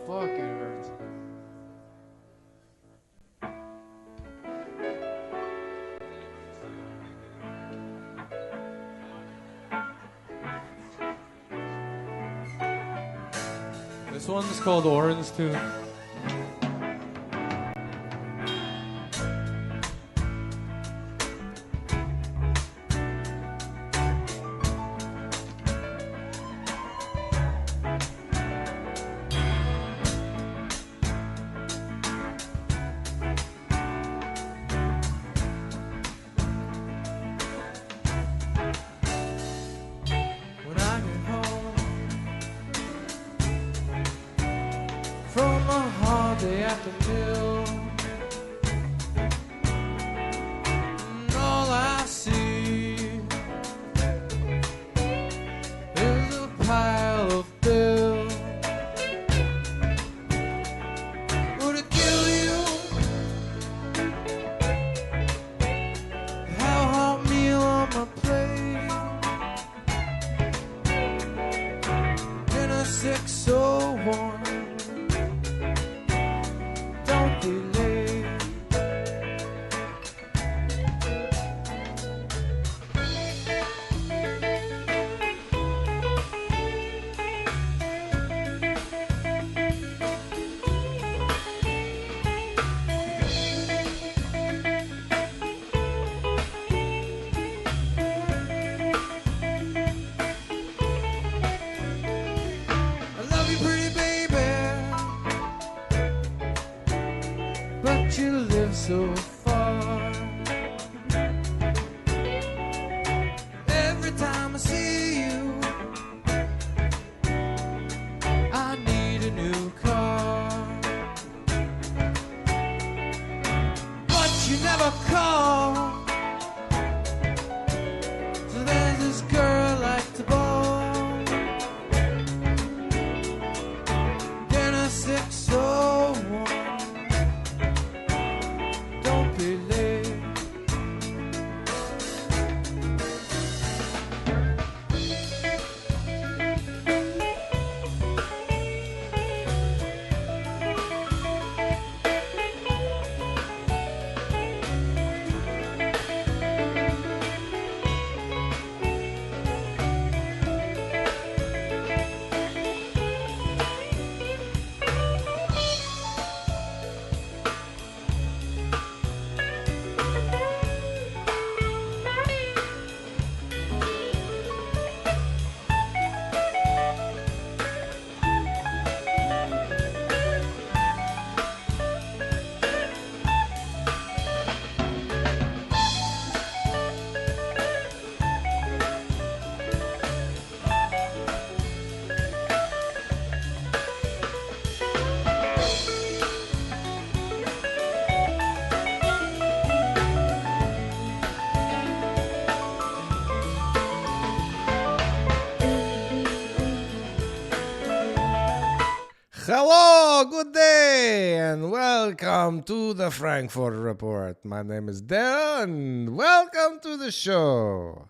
Fuck, it hurts. This one's called Orange Tune. When I get home from a hard day afternoon, and all I see is a pile of bills. Would it kill you to have a hot meal on my plate? Dinner 601. Don't be late. I love you, pretty baby, but you live so far. Every time I see you, I need a new car, but you never call. So there's this girl I like to ball. Dinner 601. Don't be late. Hello, good day, and welcome to the Frankfort Report. My name is Darryl, and welcome to the show.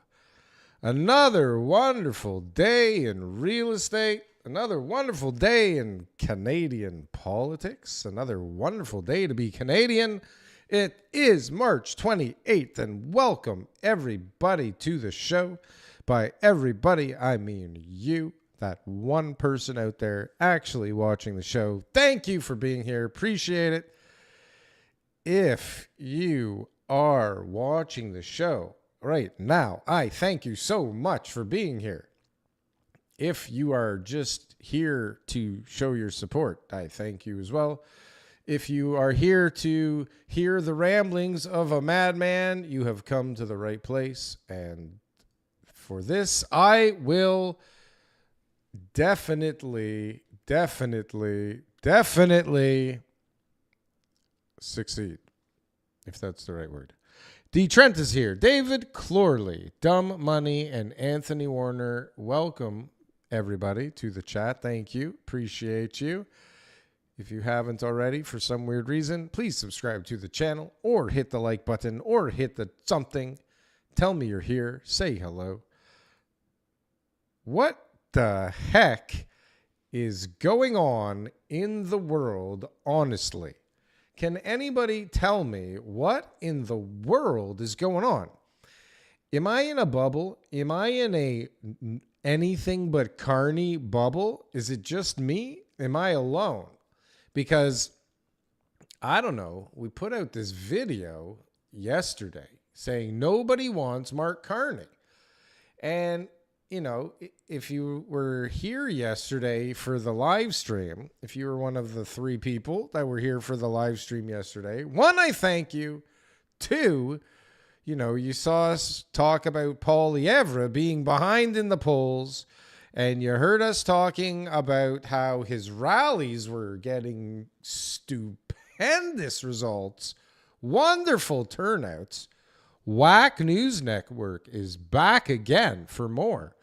Another wonderful day in real estate, another wonderful day in Canadian politics, another wonderful day to be Canadian. It is March 28th, and welcome everybody to the show. By everybody, I mean you. That one person out there actually watching the show. Thank you for being here. Appreciate it. If you are watching the show right now, I thank you so much for being here. If you are just here to show your support, I thank you as well. If you are here to hear the ramblings of a madman, you have come to the right place. And for this, I will definitely succeed, if that's the right word. D. Trent is here. David Clorley, Dumb Money, and Anthony Warner. Welcome, everybody, to the chat. Thank you. Appreciate you. If you haven't already, for some weird reason, please subscribe to the channel or hit the like button or hit the something. Tell me you're here. Say hello. What the heck is going on in the world, honestly? Can anybody tell me what in the world is going on? Am I in a bubble? Am I in a anything but carny bubble? Is it just me? Am I alone? Because I don't know. We put out this video yesterday saying nobody wants Mark Carney. And, you know, if you were here yesterday for the live stream, if you were one of the 3 people that were here for the live stream yesterday, 1, I thank you. 2, you know, you saw us talk about Poilievre being behind in the polls, and you heard us talking about how his rallies were getting stupendous results, wonderful turnouts. Whack News Network is back again for more.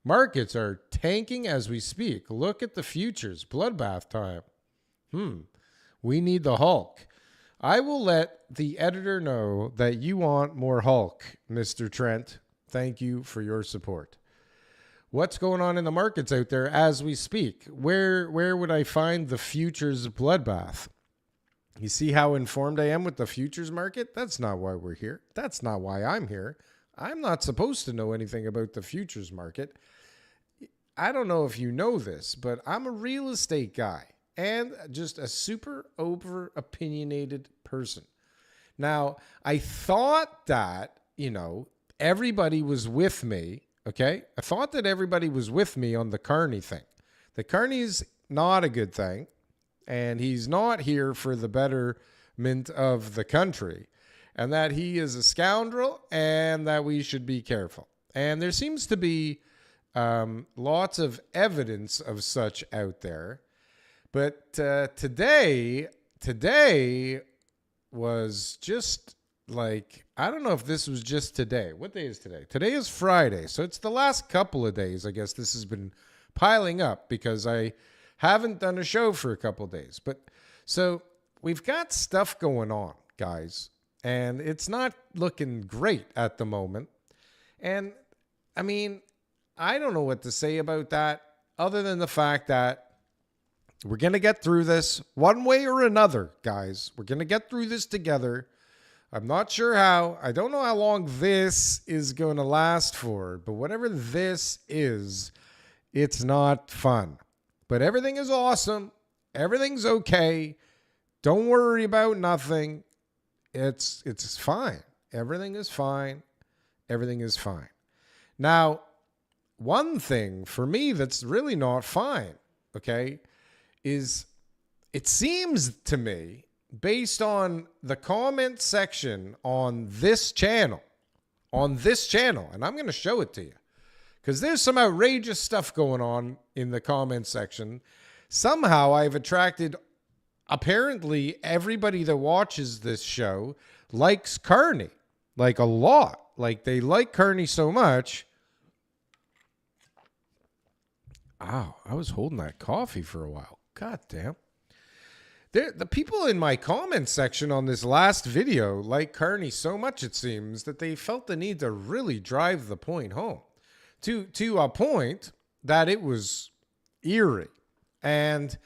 Markets are tanking as we speak. Look at the futures. Bloodbath time. We need the Hulk. I will let the editor know that you want more Hulk, Mr. Trent. Thank you for your support. What's going on in the markets out there as we speak? Where would I find the futures bloodbath? You see how informed I am with the futures market? That's not why we're here. That's not why I'm here. I'm not supposed to know anything about the futures market. I don't know if you know this, but I'm a real estate guy and just a super over opinionated person. Now, I thought that, you know, everybody was with me, okay? I thought that everybody was with me on the Carney thing. The Carney's not a good thing, and he's not here for the betterment of the country, and that he is a scoundrel and that we should be careful. And there seems to be lots of evidence of such out there. But today was just like, I don't know if this was just today. What day is today? Today is Friday. So it's the last couple of days. I guess this has been piling up because I haven't done a show for a couple of days. But so we've got stuff going on, guys, and it's not looking great at the moment. And I mean, I don't know what to say about that other than the fact that we're going to get through this one way or another, guys. We're going to get through this together. I'm not sure how. I don't know how long this is going to last for, but whatever this is, it's not fun. But everything is awesome. Everything's okay. Don't worry about nothing. It's fine. Everything is fine. Everything is fine. Now, one thing for me that's really not fine, okay, is it seems to me, based on the comment section on this channel, and I'm going to show it to you, because there's some outrageous stuff going on in the comment section. Somehow I've attracted, apparently everybody that watches this show likes Carney, like a lot. Like they like Carney so much. Ow, I was holding that coffee for a while. God damn. The people in my comment section on this last video like Carney so much, it seems, that they felt the need to really drive the point home to a point that it was eerie. And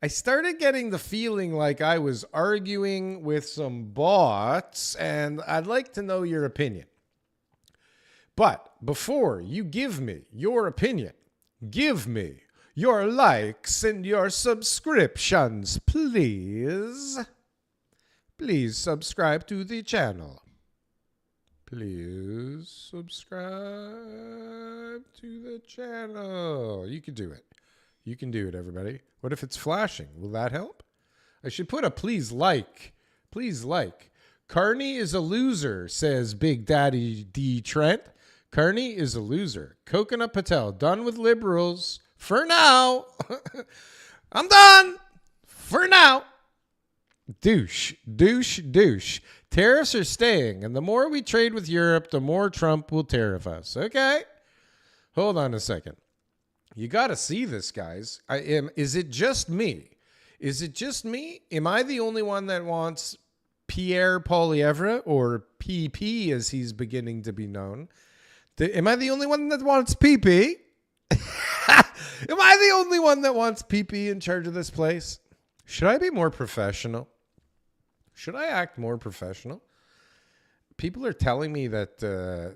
I started getting the feeling like I was arguing with some bots, and I'd like to know your opinion. But before you give me your opinion, give me your likes and your subscriptions, please. Please subscribe to the channel. Please subscribe to the channel. You can do it. You can do it, everybody. What if it's flashing? Will that help? I should put a please like. Please like. Carney is a loser, says Big Daddy D. Trent. Carney is a loser. Coconut Patel, done with liberals. For now. I'm done. For now. Douche. Tariffs are staying, and the more we trade with Europe, the more Trump will tariff us. Okay? Hold on a second. You got to see this, guys. Is it just me? Is it just me? Am I the only one that wants Pierre Poilievre, or PP as he's beginning to be known? Am I the only one that wants PP? Am I the only one that wants PP in charge of this place? Should I be more professional? Should I act more professional? People are telling me that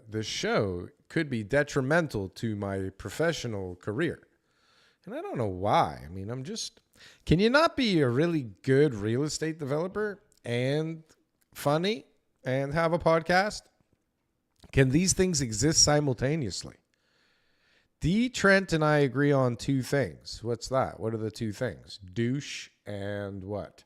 this show could be detrimental to my professional career. And I don't know why. I mean, can you not be a really good real estate developer and funny and have a podcast? Can these things exist simultaneously? D. Trent and I agree on two things. What's that? What are the two things? Douche and what?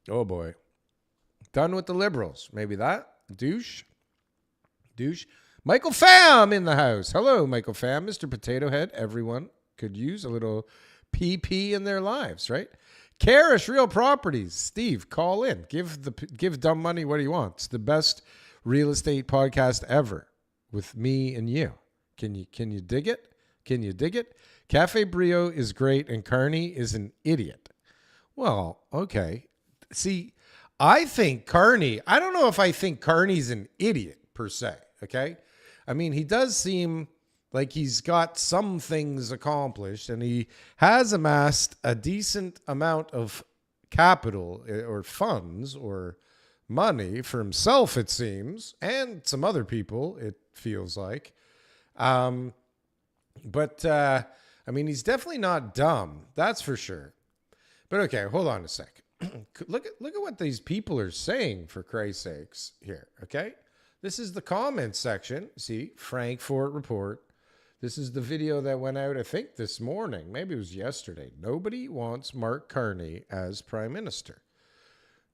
Oh boy. Done with the liberals. Maybe that. Douche. Michael Pham in the house. Hello, Michael Pham. Mr. Potato Head. Everyone could use a little PP in their lives, right? Carish Real Properties. Steve, call in. Give Dumb Money what he wants. The best real estate podcast ever with me and you. Can you dig it? Can you dig it? Cafe Brio is great and Carney is an idiot. Well, okay. See, I think Carney, I don't know if I think Carney's an idiot per se, okay? I mean, he does seem like he's got some things accomplished and he has amassed a decent amount of capital or funds or money for himself, it seems, and some other people, it feels like. I mean, he's definitely not dumb, that's for sure. But okay, hold on a sec. Look at what these people are saying, for Christ's sakes, here, okay? This is the comments section. See, Frankfort report. This is the video that went out, I think, this morning. Maybe it was yesterday. Nobody wants Mark Carney as prime minister.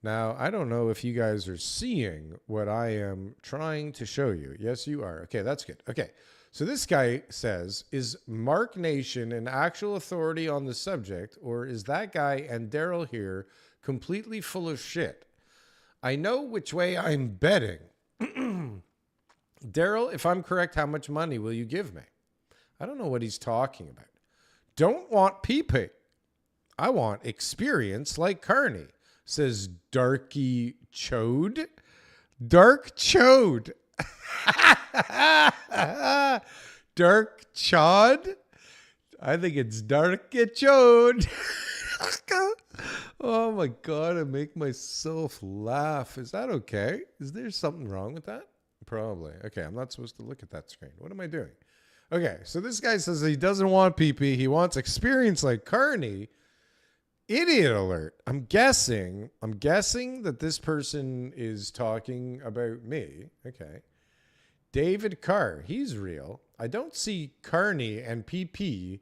Now, I don't know if you guys are seeing what I am trying to show you. Yes, you are. Okay, that's good. Okay, so this guy says, is Mark Nation an actual authority on the subject, or is that guy and Darryl here completely full of shit? I know which way I'm betting. Darryl, if I'm correct, how much money will you give me? I don't know what he's talking about. Don't want PP. I want experience like Carney, says Darky Chode. Dark Chode. Dark Chod. I think it's Dark Chode. Oh my God, I make myself laugh. Is that okay? Is there something wrong with that? Probably. Okay, I'm not supposed to look at that screen. What am I doing? Okay, so this guy says he doesn't want PP. He wants experience like Carney. Idiot alert. I'm guessing that this person is talking about me. Okay. David Carr, he's real. I don't see Carney and PP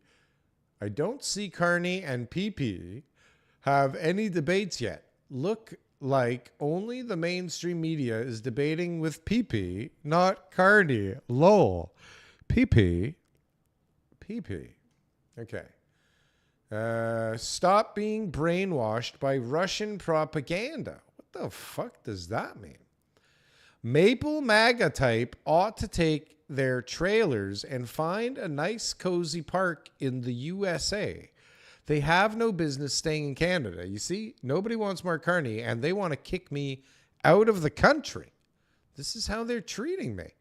have any debates yet. Look like only the mainstream media is debating with PP, not Carney. Lol. PP. Okay. Stop being brainwashed by Russian propaganda. What the fuck does that mean? Maple MAGA type ought to take their trailers and find a nice cozy park in the USA. They have no business staying in Canada. You see, nobody wants Mark Carney and they want to kick me out of the country. This is how they're treating me.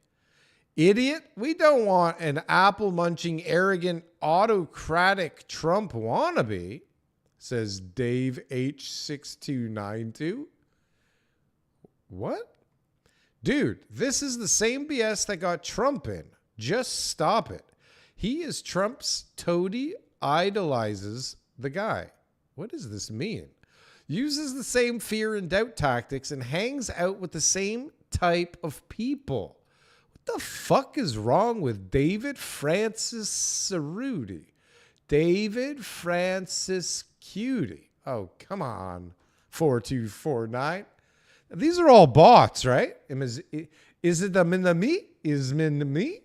Idiot, we don't want an apple-munching, arrogant, autocratic Trump wannabe, says Dave H6292. What? Dude, this is the same BS that got Trump in. Just stop it. He is Trump's toady, idolizes the guy. What does this mean? Uses the same fear and doubt tactics and hangs out with the same type of people. What the fuck is wrong with David Francis Cerruti? David Francis Cutie. Oh, come on. 4249. These are all bots, right? Is it the me? Is me?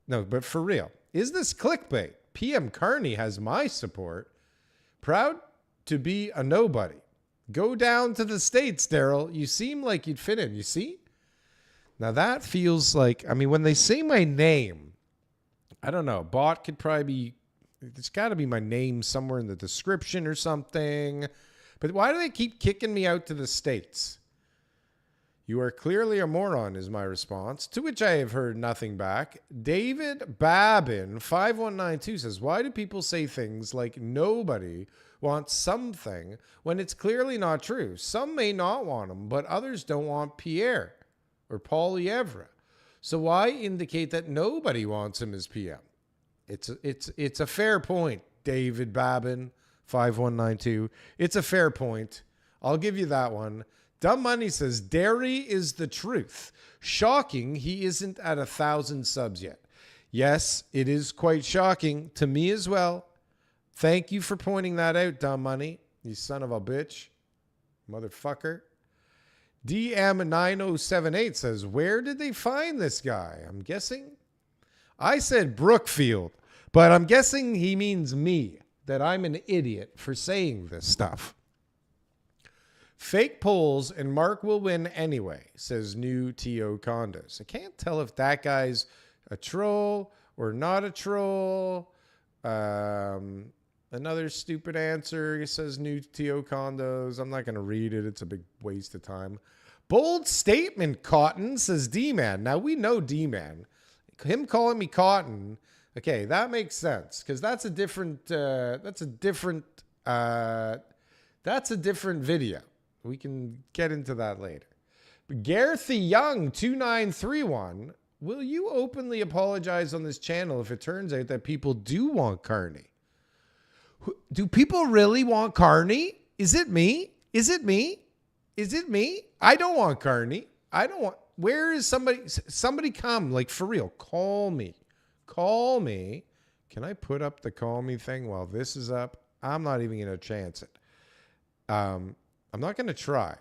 No, but for real. Is this clickbait? PM Carney has my support. Proud to be a nobody. Go down to the States, Darryl. You seem like you'd fit in. You see? Now that feels like, I mean, when they say my name, I don't know. Bot could probably be, it's got to be my name somewhere in the description or something. But why do they keep kicking me out to the States? You are clearly a moron, is my response, to which I have heard nothing back. David Babin, 5192, says, why do people say things like nobody wants something when it's clearly not true? Some may not want him, but others don't want Pierre or Poilievre. So why indicate that nobody wants him as PM? It's a fair point, David Babin, 5192. It's a fair point. I'll give you that one. Dumb Money says, Derry is the truth. Shocking he isn't at 1,000 subs yet. Yes, it is quite shocking to me as well. Thank you for pointing that out, Dumb Money. You son of a bitch. Motherfucker. DM9078 says, where did they find this guy? I'm guessing. I said Brookfield, but I'm guessing he means me, that I'm an idiot for saying this stuff. Fake polls and Mark will win anyway, says new T.O. Condos. I can't tell if that guy's a troll or not a troll. Another stupid answer, he says new T.O. Condos. I'm not going to read it. It's a big waste of time. Bold statement, Cotton, says D-Man. Now, we know D-Man. Him calling me Cotton, okay, that makes sense because that's a different video. We can get into that later. But Garthy Young 2931, will you openly apologize on this channel if it turns out that people do want Carney? Do people really want Carney? Is it me? Is it me? Is it me? I don't want Carney. I don't want. Where is somebody? Somebody come, like for real. Call me. Call me. Can I put up the call me thing while this is up? I'm not even going to chance it. I'm not going to try.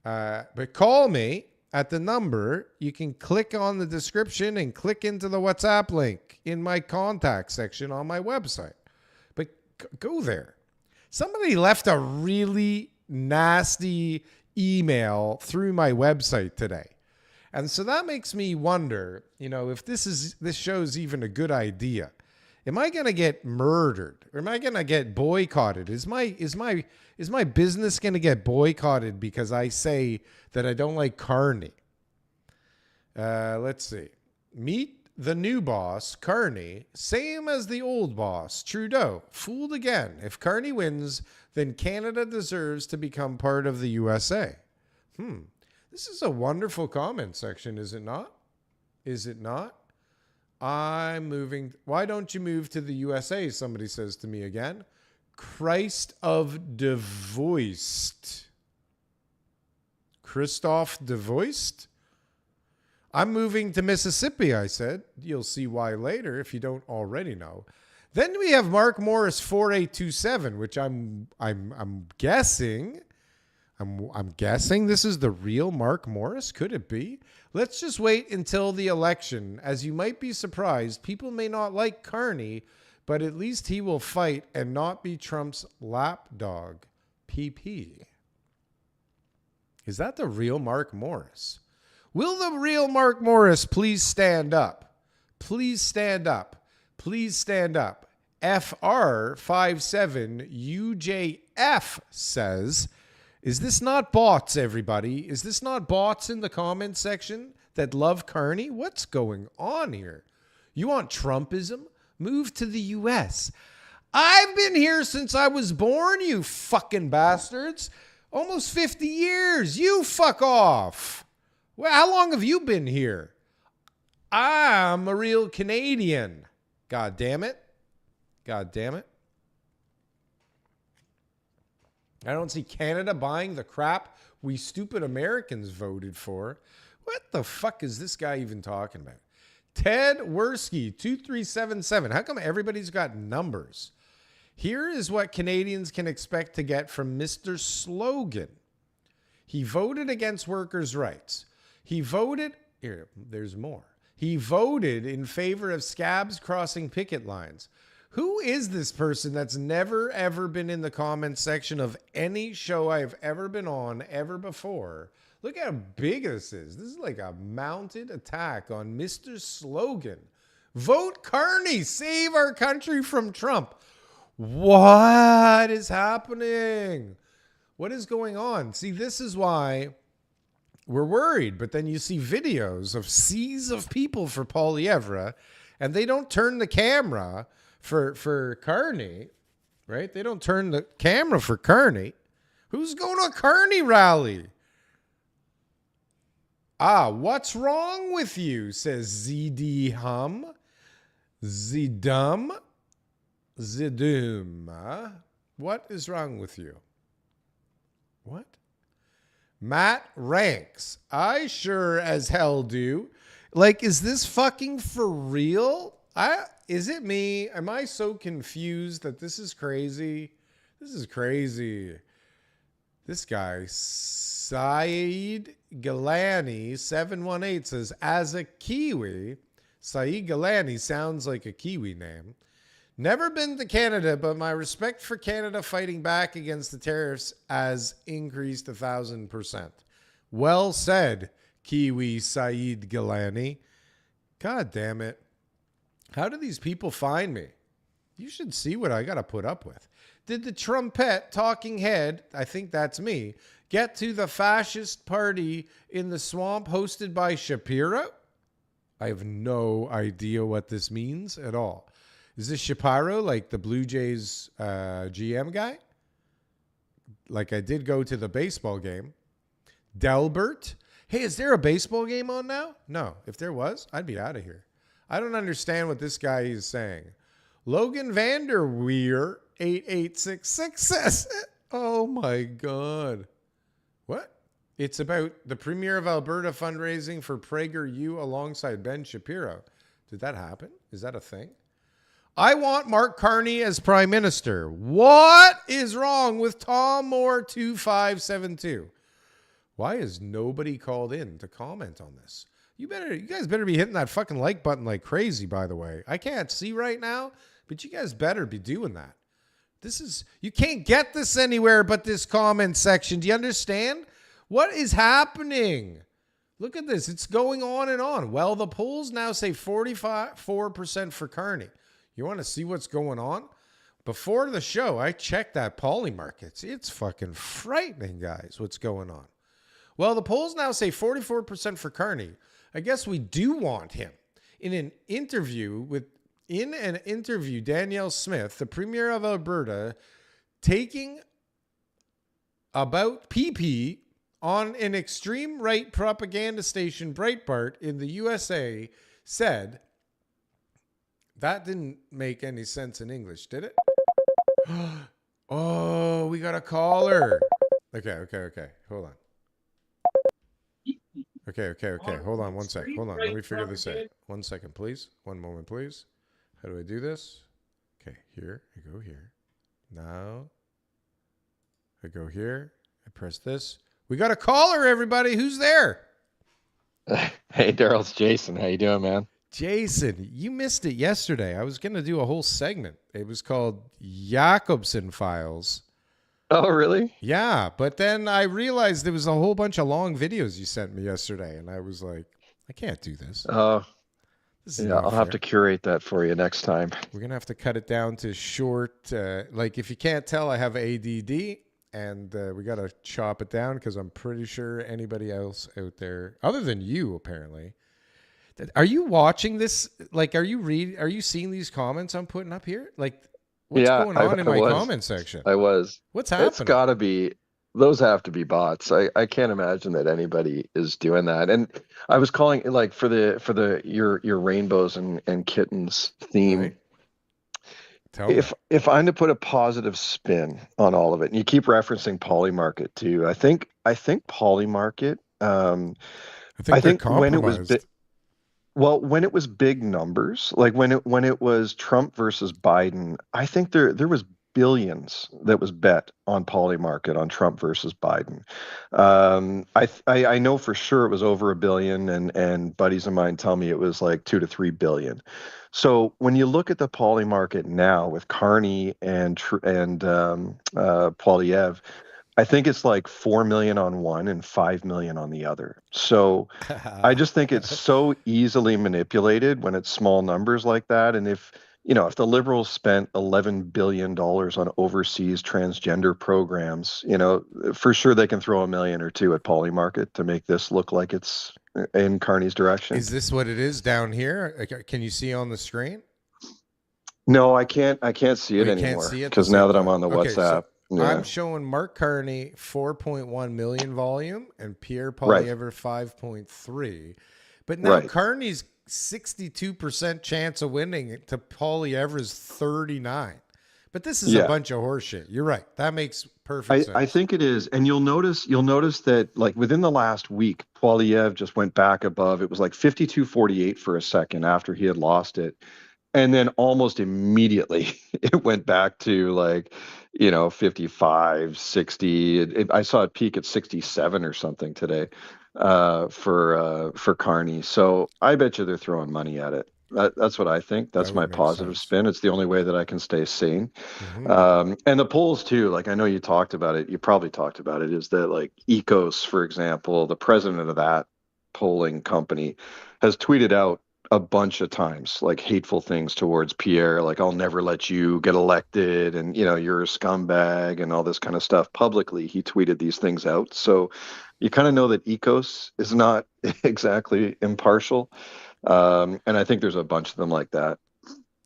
But call me at the number. You can click on the description and click into the WhatsApp link in my contact section on my website. But go there. Somebody left a really nasty email through my website today. And so that makes me wonder, if this show's even a good idea. Am I going to get murdered? Or am I going to get boycotted? Is my business going to get boycotted because I say that I don't like Carney? Let's see. Meet the new boss, Carney, same as the old boss, Trudeau. Fooled again. If Carney wins, then Canada deserves to become part of the USA. This is a wonderful comment section, is it not? Is it not? I'm moving. Why don't you move to the USA? Somebody says to me again. Christ of Devoist. Christoph Devoist? I'm moving to Mississippi, I said. You'll see why later if you don't already know. Then we have Mark Morris 4827, which I'm guessing. I'm guessing this is the real Mark Morris. Could it be? Let's just wait until the election. As you might be surprised, people may not like Carney, but at least he will fight and not be Trump's lapdog. PP. Is that the real Mark Morris? Will the real Mark Morris please stand up? Please stand up. Please stand up. FR57UJF says, is this not bots, everybody? Is this not bots in the comment section that love Carney? What's going on here? You want Trumpism? Move to the U.S. I've been here since I was born, you fucking bastards. Almost 50 years. You fuck off. Well, how long have you been here? I'm a real Canadian. God damn it. God damn it. I don't see Canada buying the crap we stupid Americans voted for. What the fuck is this guy even talking about? Ted Wersky, 2377. How come everybody's got numbers? Here is what Canadians can expect to get from Mr. Slogan. He voted against workers' rights. He voted, here, there's more. He voted in favor of scabs crossing picket lines. Who is this person that's never, ever been in the comments section of any show I've ever been on ever before? Look how big this is. This is like a mounted attack on Mr. Slogan. Vote Carney. Save our country from Trump. What is happening? What is going on? See, this is why we're worried. But then you see videos of seas of people for Poilievre, and they don't turn the camera for Carney, right? They don't turn the camera for Carney. Who's going to a Carney rally? What's wrong with you? Says ZD Hum. Zidum. Zidum. What is wrong with you? What? Matt ranks. I sure as hell do. Like, is this fucking for real? Is it me? Am I so confused that this is crazy? This is crazy. This guy, Saeed Galani, 718 says, as a Kiwi, Saeed Galani sounds like a Kiwi name. Never been to Canada, but my respect for Canada fighting back against the tariffs has increased 1,000%. Well said, Kiwi Saeed Galani. God damn it. How do these people find me? You should see what I got to put up with. Did the trumpet talking head, I think that's me, get to the fascist party in the swamp hosted by Shapiro? I have no idea what this means at all. Is this Shapiro, like the Blue Jays GM guy? Like, I did go to the baseball game. Delbert. Hey, is there a baseball game on now? No. If there was, I'd be out of here. I don't understand what this guy is saying. Logan Vanderweer, 8866 says, oh my God. What? It's about the Premier of Alberta fundraising for PragerU alongside Ben Shapiro. Did that happen? Is that a thing? I want Mark Carney as Prime Minister. What is wrong with Tom Moore 2572? Why has nobody called in to comment on this? You guys better be hitting that fucking like button like crazy, by the way. I can't see right now, but you guys better be doing that. You can't get this anywhere but this comment section. Do you understand? What is happening? Look at this. It's going on and on. Well, the polls now say 44% for Carney. You want to see what's going on? Before the show, I checked that Poly markets. It's fucking frightening, guys, what's going on. Well, the polls now say 44% for Carney. I guess we do want him. In an interview, Danielle Smith, the Premier of Alberta, taking about PP on an extreme right propaganda station, Breitbart, in the USA, said, that didn't make any sense in English, did it? Oh, we got a caller. Okay. Hold on. Okay. Hold on one sec. Hold on. Let me figure this out. 1 second, please. One moment, please. How do I do this? Okay, here. I go here. Now, I go here. I press this. We got a caller, everybody. Who's there? Hey, Darryl, it's Jason. How you doing, man? Jason, you missed it yesterday. I was going to do a whole segment. It was called Jacobson Files. Oh, really? Yeah, but then I realized there was a whole bunch of long videos you sent me yesterday, and I was like, I can't do this. Yeah, I'll have to curate that for you next time. We're going to have to cut it down to short. Like, if you can't tell, I have ADD, and we got to chop it down because I'm pretty sure anybody else out there, other than you, apparently. Are you watching this? Like, are you seeing these comments I'm putting up here? Like, what's going on in my comment section? I was. What's happening? It's got to be, those have to be bots. I can't imagine that anybody is doing that. And I was calling, like, for your rainbows and kittens theme. Right. If I'm to put a positive spin on all of it, and you keep referencing Polymarket too, I think Polymarket. I think when it was when it was big numbers, like when it was Trump versus Biden, I think there was billions that was bet on Polymarket on Trump versus Biden. I know for sure it was over $1 billion, and buddies of mine tell me it was like $2 to $3 billion. So when you look at the Polymarket now with Carney and Poilievre, I think it's like 4 million on one and 5 million on the other. So I just think it's so easily manipulated when it's small numbers like that. And if if the Liberals spent $11 billion on overseas transgender programs, for sure they can throw a million or two at Polymarket to make this look like it's in Carney's direction. Is this what it is down here? Can you see on the screen? No, I can't see Oh, it you can't anymore see it the because same now that I'm time. on the Okay, so WhatsApp. Yeah. I'm showing Mark Carney 4.1 million volume and Pierre Right. Poilievre 5.3. But now Right. Carney's 62% chance of winning to Poilievre's 39. But this is a Yeah. bunch of horseshit. You're right. That makes perfect I sense. think it is. And you'll notice that like within the last week, Poilievre just went back above. It was like 52-48 for a second after he had lost it. And then almost immediately it went back to like, 55, 60. I saw it peak at 67 or something today for Carney. So I bet you they're throwing money at it. That's what I think. That That's would my make positive sense. spin. It's the only way that I can stay sane. Hmm. And the polls too, like I know you talked about it, you probably talked about it, is that like Ecos, for example, the president of that polling company has tweeted out a bunch of times like hateful things towards Pierre, like I'll never let you get elected and you're a scumbag and all this kind of stuff publicly. He tweeted these things out. So you kind of know that Ecos is not exactly impartial. And I think there's a bunch of them like that.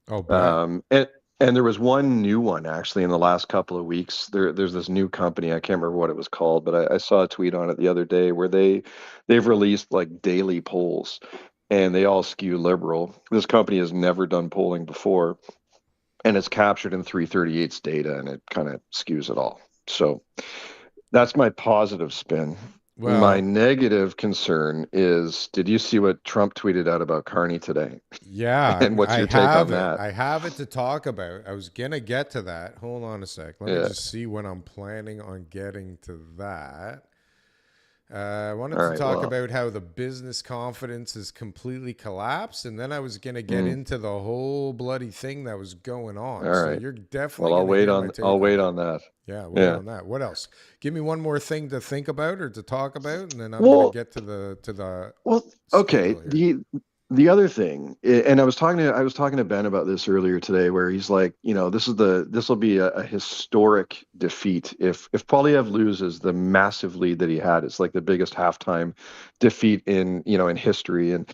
Oh boy. And there was one new one actually in the last couple of weeks. There's this new company. I can't remember what it was called, but I saw a tweet on it the other day where they've released like daily polls, and they all skew liberal. This company has never done polling before, and it's captured in 338's data, and it kind of skews it all. So that's my positive spin. My Well, negative concern is, did you see what Trump tweeted out about Carney today? yeah, And what's I your take on have it. that? I have it to talk about. I was gonna get to that. Hold on a sec. Let me Yeah. just see when I'm planning on getting to that. I wanted All to right. talk Well. about how the business confidence has completely collapsed, and then I was gonna get mm. into the whole bloody thing that was going All on. So right. you're definitely Well, I'll gonna wait hear my on I'll take on wait it. on that. Yeah, wait Yeah. on that. What else? Give me one more thing to think about or to talk about, and then I'm gonna Well, get to the well, okay. scandal here. The other thing, and I was talking to Ben about this earlier today, where he's like, this will be a historic defeat if Polyev loses the massive lead that he had. It's like the biggest halftime defeat in history. And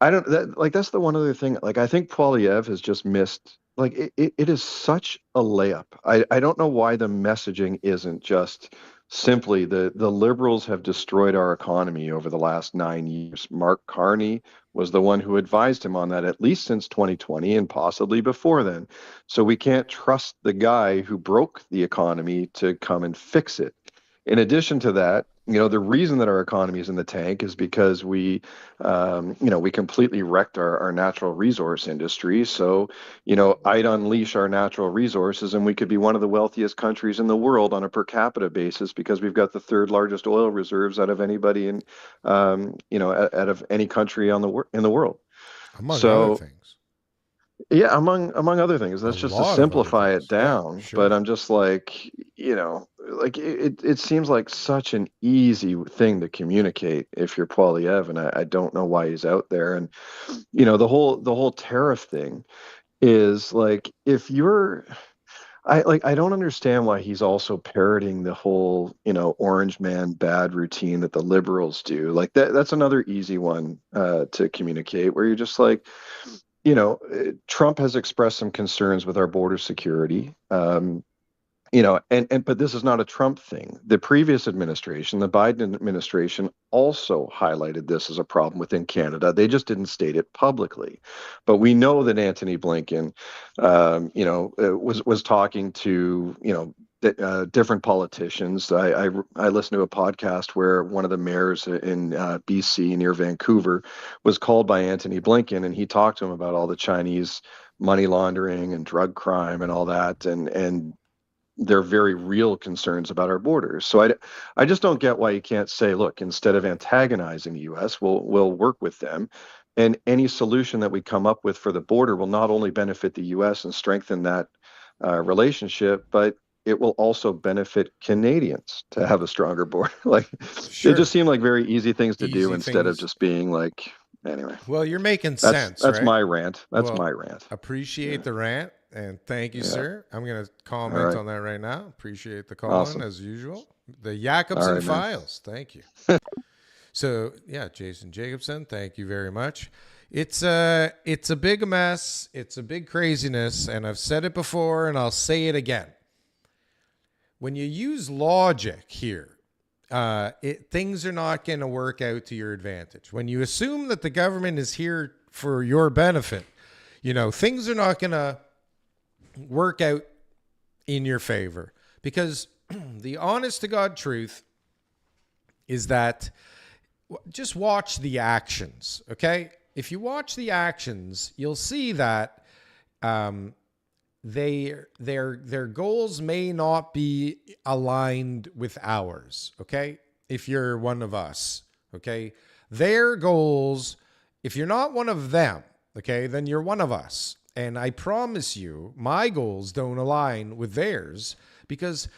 I don't that like that's the one other thing. Like I think Polyev has just missed. Like it is such a layup. I don't know why the messaging isn't just simply the liberals have destroyed our economy over the last 9 years. Mark Carney was the one who advised him on that at least since 2020 and possibly before then. So we can't trust the guy who broke the economy to come and fix it. In addition to that, the reason that our economy is in the tank is because we completely wrecked our natural resource industry. So, I'd unleash our natural resources and we could be one of the wealthiest countries in the world on a per capita basis because we've got the third largest oil reserves out of anybody out of any country in the world. Among other So, things. yeah, among other things, A that's just to lot of other simplify it things. Yeah, down. But sure. I'm just like, like it seems like such an easy thing to communicate if you're Poilievre, and I don't know why he's out there. And the whole tariff thing is like if you're I don't understand why he's also parroting the whole, orange man bad routine that the liberals do. Like that's another easy one to communicate where you're just like, Trump has expressed some concerns with our border security. And but this is not a Trump thing. The previous administration, the Biden administration, also highlighted this as a problem within Canada. They just didn't state it publicly, but we know that Antony Blinken, was talking to different politicians. I listened to a podcast where one of the mayors in BC near Vancouver was called by Antony Blinken, and he talked to him about all the Chinese money laundering and drug crime and all that, and they're very real concerns about our borders. So I just don't get why you can't say, look, instead of antagonizing the U.S., we'll work with them, and any solution that we come up with for the border will not only benefit the U.S. and strengthen that relationship, but it will also benefit Canadians to have a stronger border. Like they just Sure. seem like very easy things to do Easy instead of things. just being like, Anyway. Well, you're making sense, that's right? my rant. That's my rant. Appreciate the rant, and thank you, sir. I'm going to comment on that right now. Appreciate the call in, as usual. The Jacobson Files. Thank you. So, yeah, Jason Jacobson, thank you very much. It's a big mess. It's a big craziness, and I've said it before, and I'll say it again. When you use logic here, things are not going to work out to your advantage. When you assume that the government is here for your benefit, things are not going to work out in your favor, because the honest to God truth is that just watch the actions. Okay. If you watch the actions, you'll see that, their goals may not be aligned with ours. Okay. If you're one of us, okay, their goals, if you're not one of them, okay, then you're one of us. And I promise you, my goals don't align with theirs, because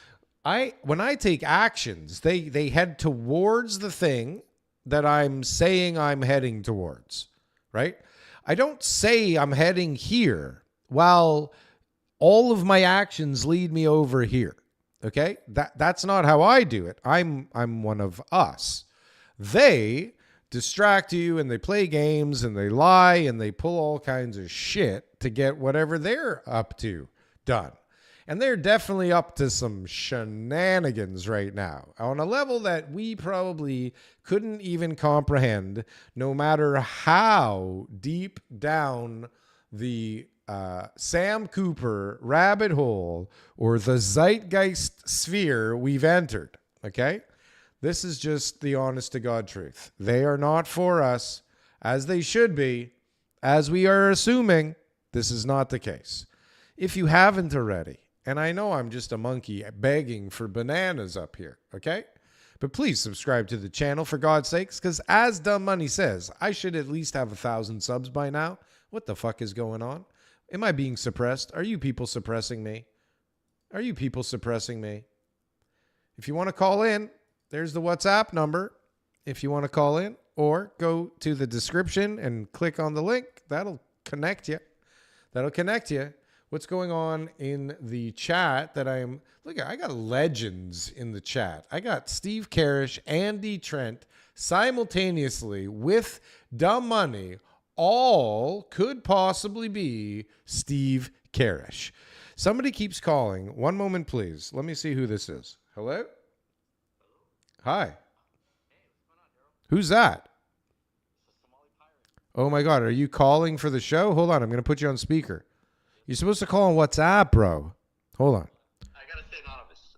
when I take actions, they head towards the thing that I'm saying I'm heading towards, right? I don't say I'm heading here while all of my actions lead me over here. Okay? That's not how I do it. I'm one of us. They distract you, and they play games, and they lie, and they pull all kinds of shit to get whatever they're up to done. And they're definitely up to some shenanigans right now on a level that we probably couldn't even comprehend, no matter how deep down the Sam Cooper rabbit hole or the zeitgeist sphere we've entered. Okay? This is just the honest to God truth. They are not for us, as they should be, as we are assuming. This is not the case. If you haven't already, and I know I'm just a monkey begging for bananas up here, okay? But please subscribe to the channel, for God's sakes, because as Dumb Money says, I should at least have 1,000 subs by now. What the fuck is going on? Am I being suppressed? Are you people suppressing me? Are you people suppressing me? If you want to call in, there's the WhatsApp number if you want to call in, or go to the description and click on the link. That'll connect you. What's going on in the chat that look, I got legends in the chat. I got Steve Karish, Andy Trent simultaneously with Dumb Money. All could possibly be Steve Karish. Somebody keeps calling. One moment, please. Let me see who this is. Hello? Hi. Who's that? Oh my God. Are you calling for the show? Hold on. I'm going to put you on speaker. You're supposed to call on WhatsApp, bro. Hold on. I gotta stay anonymous.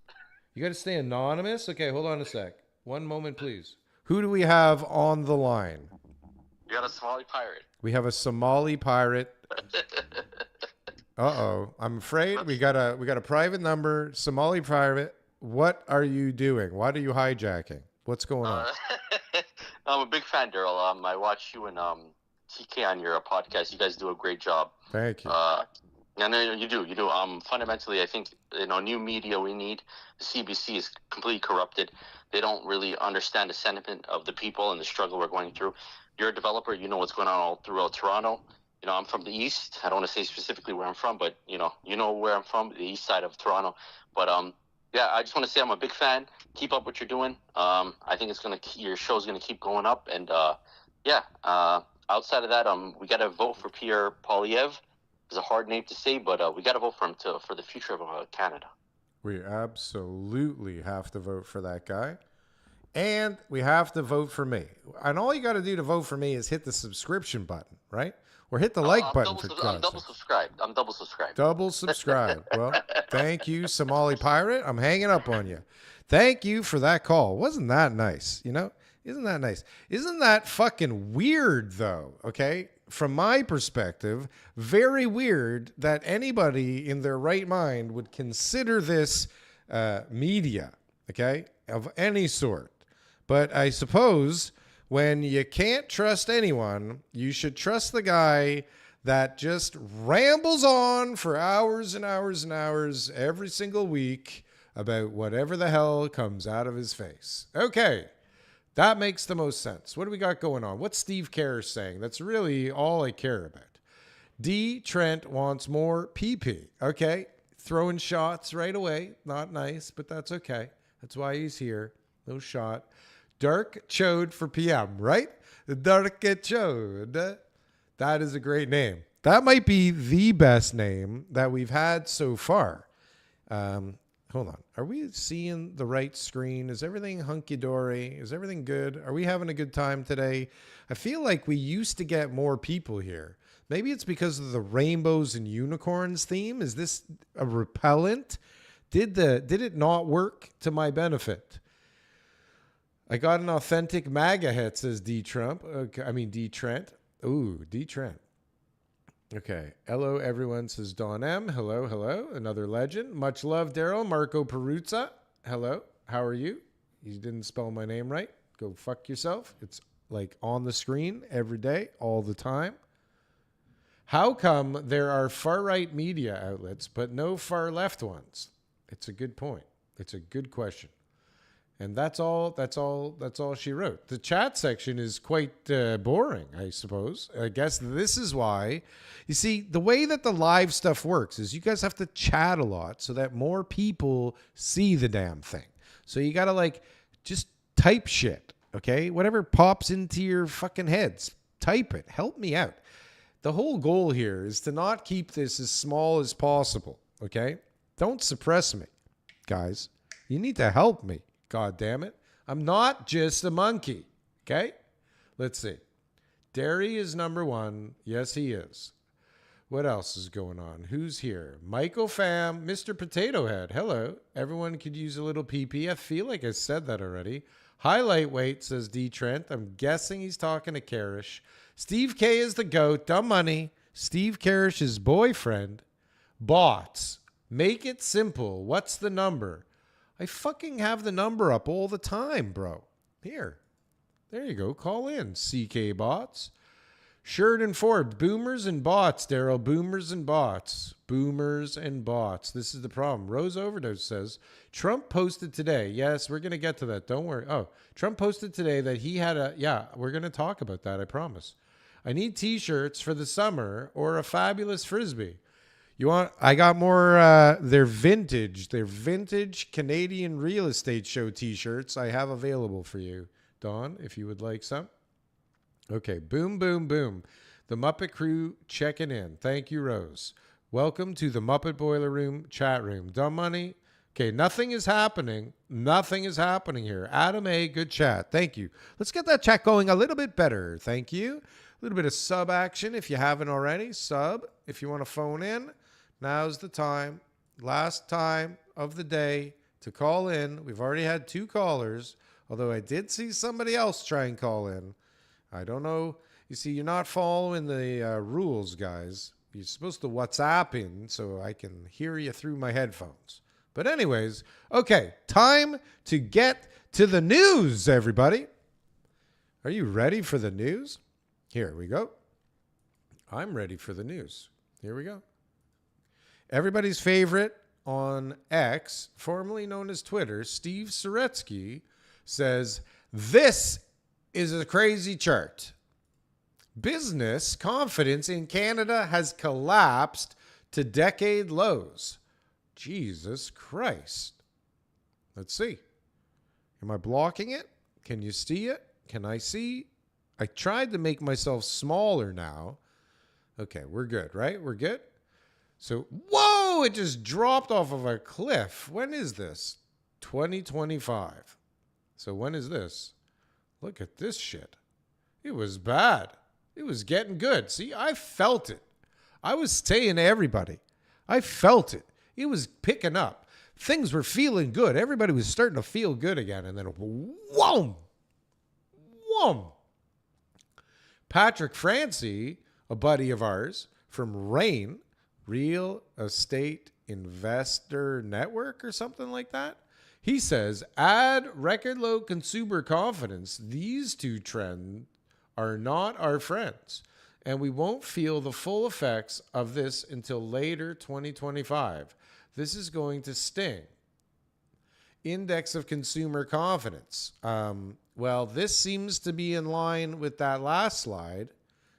You gotta stay anonymous? Okay, hold on a sec. One moment, please. Who do we have on the line? You got a Somali pirate. We have a Somali pirate. Uh-oh. I'm afraid we got a private number. Somali pirate. What are you doing? What are you hijacking? What's going on? I'm a big fan, Darryl. I watch you and TK on your podcast. You guys do a great job. Thank you. No, you do. Fundamentally, I think, new media we need. The CBC is completely corrupted. They don't really understand the sentiment of the people and the struggle we're going through. You're a developer. You know what's going on all throughout Toronto. I'm from the east. I don't want to say specifically where I'm from, but you know where I'm from, the east side of Toronto. But yeah, I just want to say I'm a big fan. Keep up what you're doing. I think your show's gonna keep going up. And outside of that, we got to vote for Pierre Poilievre. It's a hard name to say, but we got to vote for him for the future of Canada. We absolutely have to vote for that guy. And we have to vote for me. And all you got to do to vote for me is hit the subscription button, right? Or hit the like button. I'm double subscribed. Double subscribed. Well, thank you, Somali Pirate. I'm hanging up on you. Thank you for that call. Wasn't that nice? Isn't that nice? Isn't that fucking weird, though? Okay? From my perspective, very weird that anybody in their right mind would consider this media, okay, of any sort. But I suppose when you can't trust anyone, you should trust the guy that just rambles on for hours and hours and hours every single week about whatever the hell comes out of his face. Okay. That makes the most sense. What do we got going on? What's Steve Kerr saying? That's really all I care about. D. Trent wants more PP. Okay. Throwing shots right away. Not nice, but that's okay. That's why he's here. No shot. Dark Chode for PM, right? Dark Chode. That is a great name. That might be the best name that we've had so far. Hold on. Are we seeing the right screen? Is everything hunky-dory? Is everything good? Are we having a good time today? I feel like we used to get more people here. Maybe it's because of the rainbows and unicorns theme. Is this a repellent? Did it not work to my benefit? I got an authentic MAGA hit, says D. Trump. Okay, D. Trent. Ooh, D. Trent. Okay. Hello, everyone, says Don M. Hello, hello. Another legend. Much love, Darryl. Marco Peruzza. Hello. How are you? You didn't spell my name right. Go fuck yourself. It's like on the screen every day, all the time. How come there are far-right media outlets, but no far-left ones? It's a good point. It's a good question. And that's all she wrote. The chat section is quite boring, I suppose. I guess this is why. You see, the way that the live stuff works is you guys have to chat a lot so that more people see the damn thing. So you got to just type shit, okay? Whatever pops into your fucking heads, type it. Help me out. The whole goal here is to not keep this as small as possible, okay? Don't suppress me, guys. You need to help me. God damn it. I'm not just a monkey. Okay? Let's see. Derry is number one. Yes, he is. What else is going on? Who's here? Michael Pham, Mr. Potato Head. Hello. Everyone could use a little PP. I feel like I said that already. Highlight weight, says D. Trent. I'm guessing he's talking to Karish. Steve K is the GOAT. Dumb money. Steve Karish's boyfriend. Bots. Make it simple. What's the number? I fucking have the number up all the time, bro. Here. There you go. Call in, CK Bots. Sheridan Ford. Boomers and bots, Darryl. Boomers and bots. Boomers and bots. This is the problem. Rose Overdose says, Trump posted today. Yes, we're going to get to that. Don't worry. Oh, Trump posted today that he had a... Yeah, we're going to talk about that, I promise. I need T-shirts for the summer or a fabulous Frisbee. You want? I got more. They're vintage Canadian real estate show T-shirts. I have available for you, Dawn, if you would like some. Okay, boom, boom, boom. The Muppet crew checking in. Thank you, Rose. Welcome to the Muppet Boiler Room chat room. Dumb money. Okay, nothing is happening. Nothing is happening here. Adam A, good chat. Thank you. Let's get that chat going a little bit better. Thank you. A little bit of sub action if you haven't already. Sub if you want to phone in. Now's the time, last time of the day to call in. We've already had 2 callers, although I did see somebody else try and call in. I don't know. You see, you're not following the rules, guys. You're supposed to WhatsApp in so I can hear you through my headphones. But anyways, okay, time to get to the news, everybody. Are you ready for the news? Here we go. I'm ready for the news. Here we go. Everybody's favorite on X, formerly known as Twitter, Steve Saretsky, says, this is a crazy chart. Business confidence in Canada has collapsed to decade lows. Jesus Christ. Let's see. Am I blocking it? Can you see it? Can I see? I tried to make myself smaller now. Okay, we're good, right? We're good? So, whoa, it just dropped off of a cliff. When is this? 2025. So when is this? Look at this shit. It was bad. It was getting good. See, I felt it. I was saying to everybody, I felt it. It was picking up. Things were feeling good. Everybody was starting to feel good again. And then, whoom, whoom. Patrick Francie, a buddy of ours from RAIN, Real Estate Investor Network or something like that. He says, add record low consumer confidence. These two trends are not our friends, and we won't feel the full effects of this until later 2025. This is going to sting. Index of consumer confidence. Well, this seems to be in line with that last slide,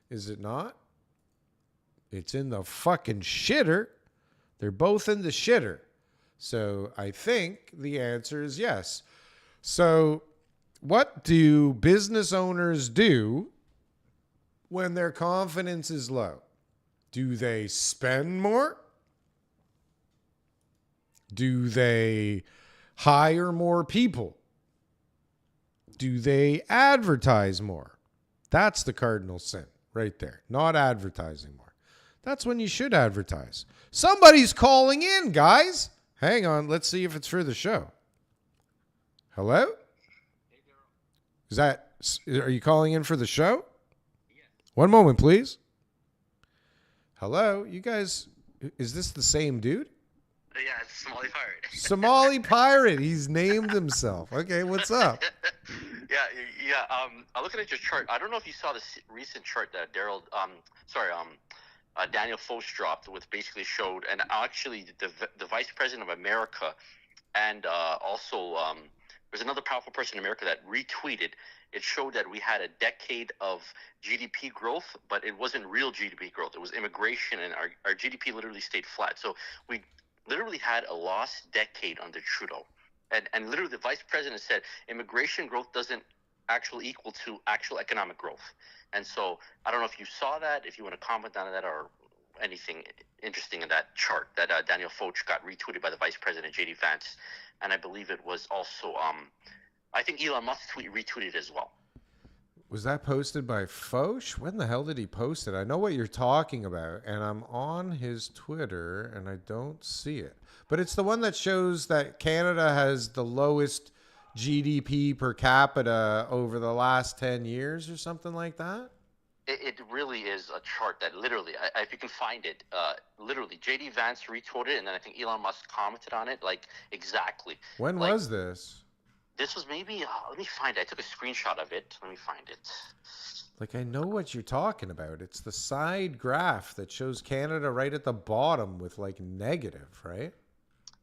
is it not? It's in the fucking shitter. They're both in the shitter. So I think the answer is yes. So what do business owners do when their confidence is low? Do they spend more? Do they hire more people? Do they advertise more? That's the cardinal sin right there. Not advertising more. That's when you should advertise. Somebody's calling in, guys. Hang on. Let's see if it's for the show. Hello? Are you calling in for the show? One moment, please. Hello? You guys, is this the same dude? Yeah, it's Somali Pirate. Somali Pirate. He's named himself. Okay, what's up? Yeah. I'm looking at your chart. I don't know if you saw this recent chart that Daniel Foch dropped, which basically showed, and actually the Vice President of America, and also there's another powerful person in America that retweeted. It showed that we had a decade of GDP growth, but it wasn't real GDP growth. It was immigration, and our GDP literally stayed flat. So we literally had a lost decade under Trudeau. And literally the vice president said immigration growth doesn't actually equal to actual economic growth. And so I don't know if you saw that, if you want to comment on that or anything interesting in that chart that Daniel Foch got retweeted by the vice president, J.D. Vance. And I believe it was also, I think Elon Musk retweeted as well. Was that posted by Foch? When the hell did he post it? I know what you're talking about, and I'm on his Twitter, and I don't see it. But it's the one that shows that Canada has the lowest GDP per capita over the last 10 years or something like that? It really is a chart that literally, if you can find it, literally J.D. Vance retweeted it, and then I think Elon Musk commented on it, like exactly. When was this? This was maybe, let me find it. I took a screenshot of it. Let me find it. Like, I know what you're talking about. It's the side graph that shows Canada right at the bottom with like negative, right?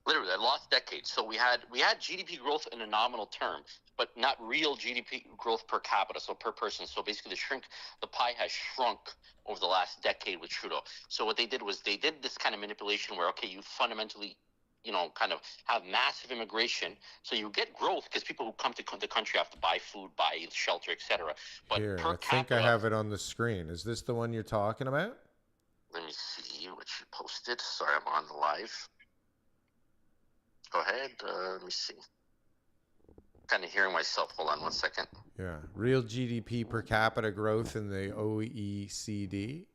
Literally, a lost decade. So we had GDP growth in a nominal term, but not real GDP growth per capita, so per person. So basically, the pie has shrunk over the last decade with Trudeau. So what they did was they did this kind of manipulation where, okay, you fundamentally, kind of have massive immigration, so you get growth because people who come to the country have to buy food, buy shelter, etc. But here, per I think I have it on the screen. Is this the one you're talking about? Let me see what you posted. Sorry, I'm on the live. Go ahead. Let me see. Kind of hearing myself. Hold on one second. Yeah. Real GDP per capita growth in the OECD.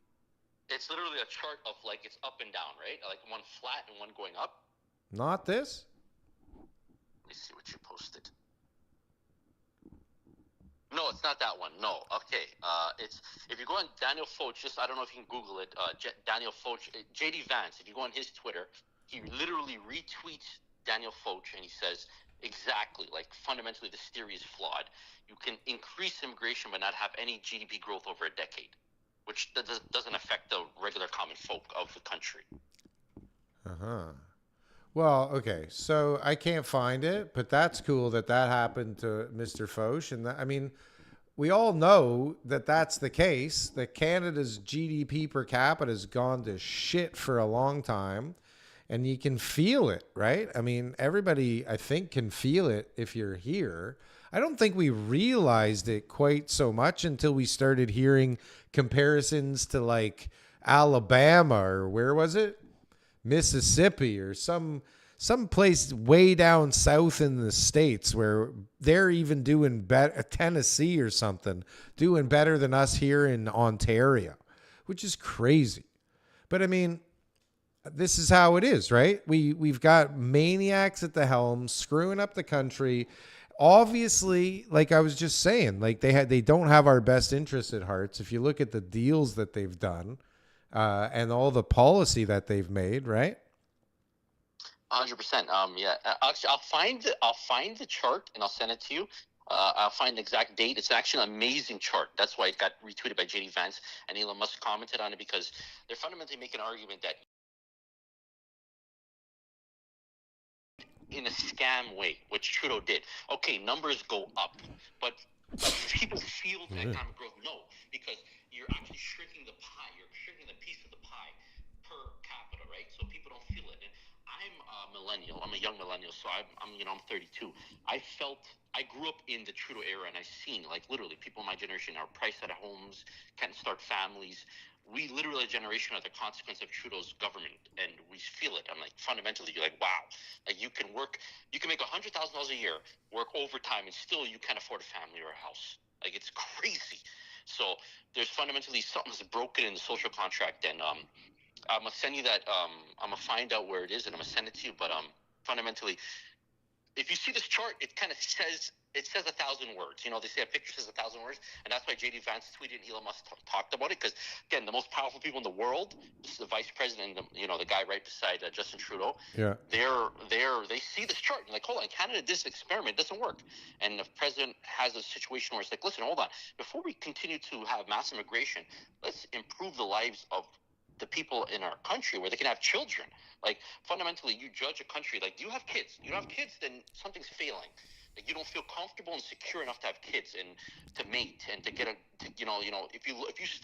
It's literally a chart of like it's up and down, right? Like one flat and one going up. Not this? Let me see what you posted. No, it's not that one. No. Okay. It's if you go on Daniel Foch, I don't know if you can Google it. Daniel Foch, J.D. Vance. If you go on his Twitter, he literally retweets Daniel Foch and he says exactly like fundamentally this theory is flawed. You can increase immigration but not have any GDP growth over a decade, which doesn't affect the regular common folk of the country. Well, okay, so I can't find it, but that's cool that happened to Mr. Foch. And I mean, we all know that that's the case, that Canada's GDP per capita has gone to shit for a long time, and you can feel it, right? I mean, everybody, I think, can feel it if you're here. I don't think we realized it quite so much until we started hearing comparisons to like Alabama or where was it? Mississippi or some place way down south in the States where they're even doing better, Tennessee or something, doing better than us here in Ontario, which is crazy. But I mean, this is how it is, right? We've got maniacs at the helm screwing up the country. Obviously, like I was just saying, like they don't have our best interests at heart. If you look at the deals that they've done, and all the policy that they've made, right? 100%. Yeah. Actually, I'll find the chart and I'll send it to you. I'll find the exact date. It's actually an amazing chart. That's why it got retweeted by J.D. Vance and Elon Musk commented on it because they're fundamentally making an argument that in a scam way, which Trudeau did. Okay, numbers go up, but people feel the economic growth? No, because you're actually shrinking the pie. You're shrinking the piece of the pie per capita, right? So people don't feel it. And I'm a millennial. I'm a young millennial, so I'm 32. I grew up in the Trudeau era, and I've seen, like, literally people in my generation are priced out of homes, can't start families. We literally a generation are the consequence of Trudeau's government, and we feel it. I'm like, fundamentally, you're like, wow, like you can make $100,000 a year, work overtime, and still you can't afford a family or a house. Like, it's crazy. So there's fundamentally something's broken in the social contract, and I'm gonna send you that. I'm gonna find out where it is, and I'm gonna send it to you. But fundamentally, if you see this chart, it kind of says 1,000 words. You know, they say a picture says 1,000 words, and that's why J.D. Vance tweeted and Elon Musk talked about it. Because again, the most powerful people in the world, this is the vice president, the guy right beside Justin Trudeau. Yeah, they see this chart and like, hold on, Canada did this experiment, it doesn't work. And the president has a situation where it's like, listen, hold on, before we continue to have mass immigration, let's improve the lives of the people in our country where they can have children. Like, fundamentally, you judge a country like, do you have kids? You don't have kids, then something's failing. Like, you don't feel comfortable and secure enough to have kids and to mate and to get if you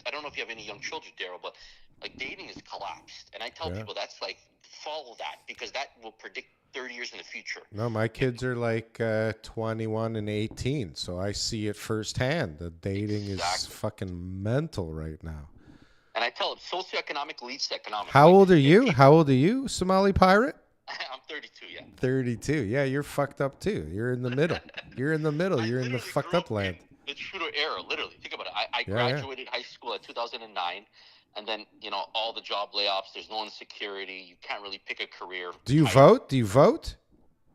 I don't know if you have any young children, Darryl, but like dating is collapsed. And I tell people that's like, follow that, because that will predict 30 years in the future. No, my kids are like 21 and 18, so I see it firsthand. The dating is fucking mental right now. And I tell them, socioeconomic leads to economics. How old are you? How old are you, Somali pirate? I'm 32, yeah. 32. Yeah, you're fucked up too. You're in the middle. You're in the middle. You're in the fucked up land. The Trudeau era, literally. Think about it. I graduated high school in 2009, and then, all the job layoffs, there's no insecurity, you can't really pick a career. Do you vote? Do you vote?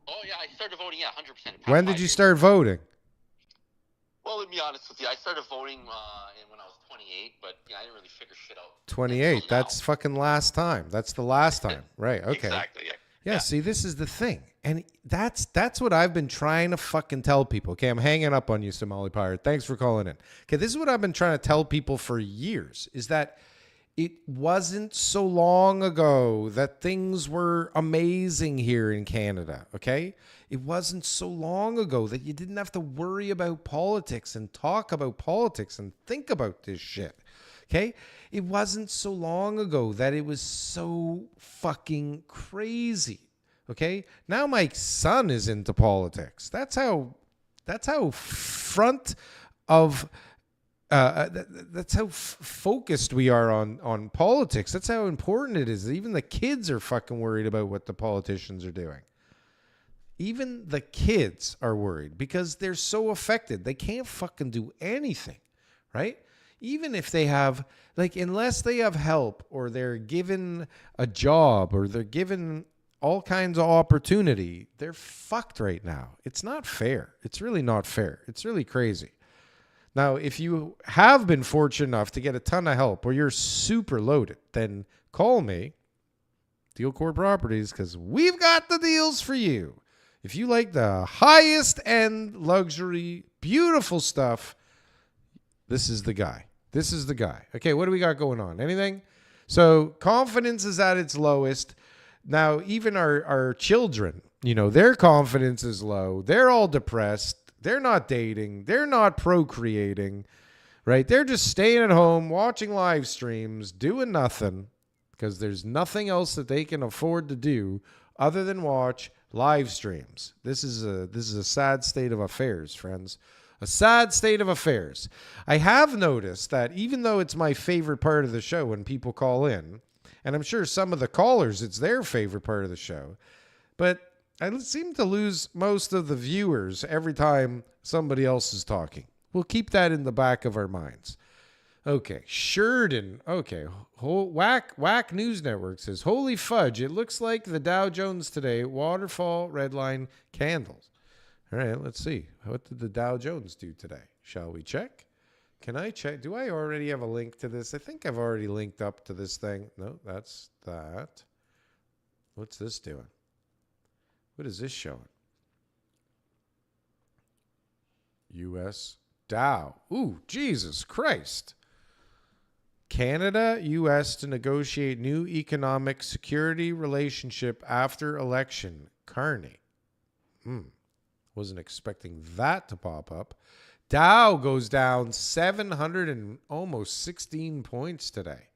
Oh, yeah, I started voting, 100%. When did you start voting? Well, let me be honest with you. I started voting when I was 28, but I didn't really figure shit out. 28. That's fucking last time. That's the last time. Right. Okay. Exactly. Yeah. See, this is the thing. And that's what I've been trying to fucking tell people. Okay, I'm hanging up on you, Somali Pirate. Thanks for calling in. Okay, this is what I've been trying to tell people for years, is that it wasn't so long ago that things were amazing here in Canada, okay? It wasn't so long ago that you didn't have to worry about politics and talk about politics and think about this shit, okay? It wasn't so long ago that it was so fucking crazy, okay? Now my son is into politics. That's how front of... that's how focused we are on politics. That's how important it is. Even the kids are fucking worried about what the politicians are doing. Even the kids are worried because they're so affected. They can't fucking do anything, right? Even if they have, unless they have help or they're given a job or they're given all kinds of opportunity, they're fucked right now. It's not fair. It's really not fair. It's really crazy. Now, if you have been fortunate enough to get a ton of help or you're super loaded, then call me, Deal Core Properties, because we've got the deals for you. If you like the highest end luxury, beautiful stuff, this is the guy. This is the guy. Okay, what do we got going on? Anything? So confidence is at its lowest. Now, even our children, their confidence is low. They're all depressed. They're not dating. They're not procreating, right? They're just staying at home, watching live streams, doing nothing because there's nothing else that they can afford to do other than watch live streams. This is a sad state of affairs, friends. A sad state of affairs. I have noticed that even though it's my favorite part of the show when people call in, and I'm sure some of the callers, it's their favorite part of the show, but I seem to lose most of the viewers every time somebody else is talking. We'll keep that in the back of our minds. Okay, Sheridan. Okay, Whack News Network says, holy fudge, it looks like the Dow Jones today, waterfall, redline, candles. All right, let's see. What did the Dow Jones do today? Shall we check? Can I check? Do I already have a link to this? I think I've already linked up to this thing. No, that's that. What's this doing? What is this showing? U.S. Dow. Ooh, Jesus Christ. Canada, U.S. to negotiate new economic security relationship after election. Carney. Wasn't expecting that to pop up. Dow goes down 700 and almost 16 points today.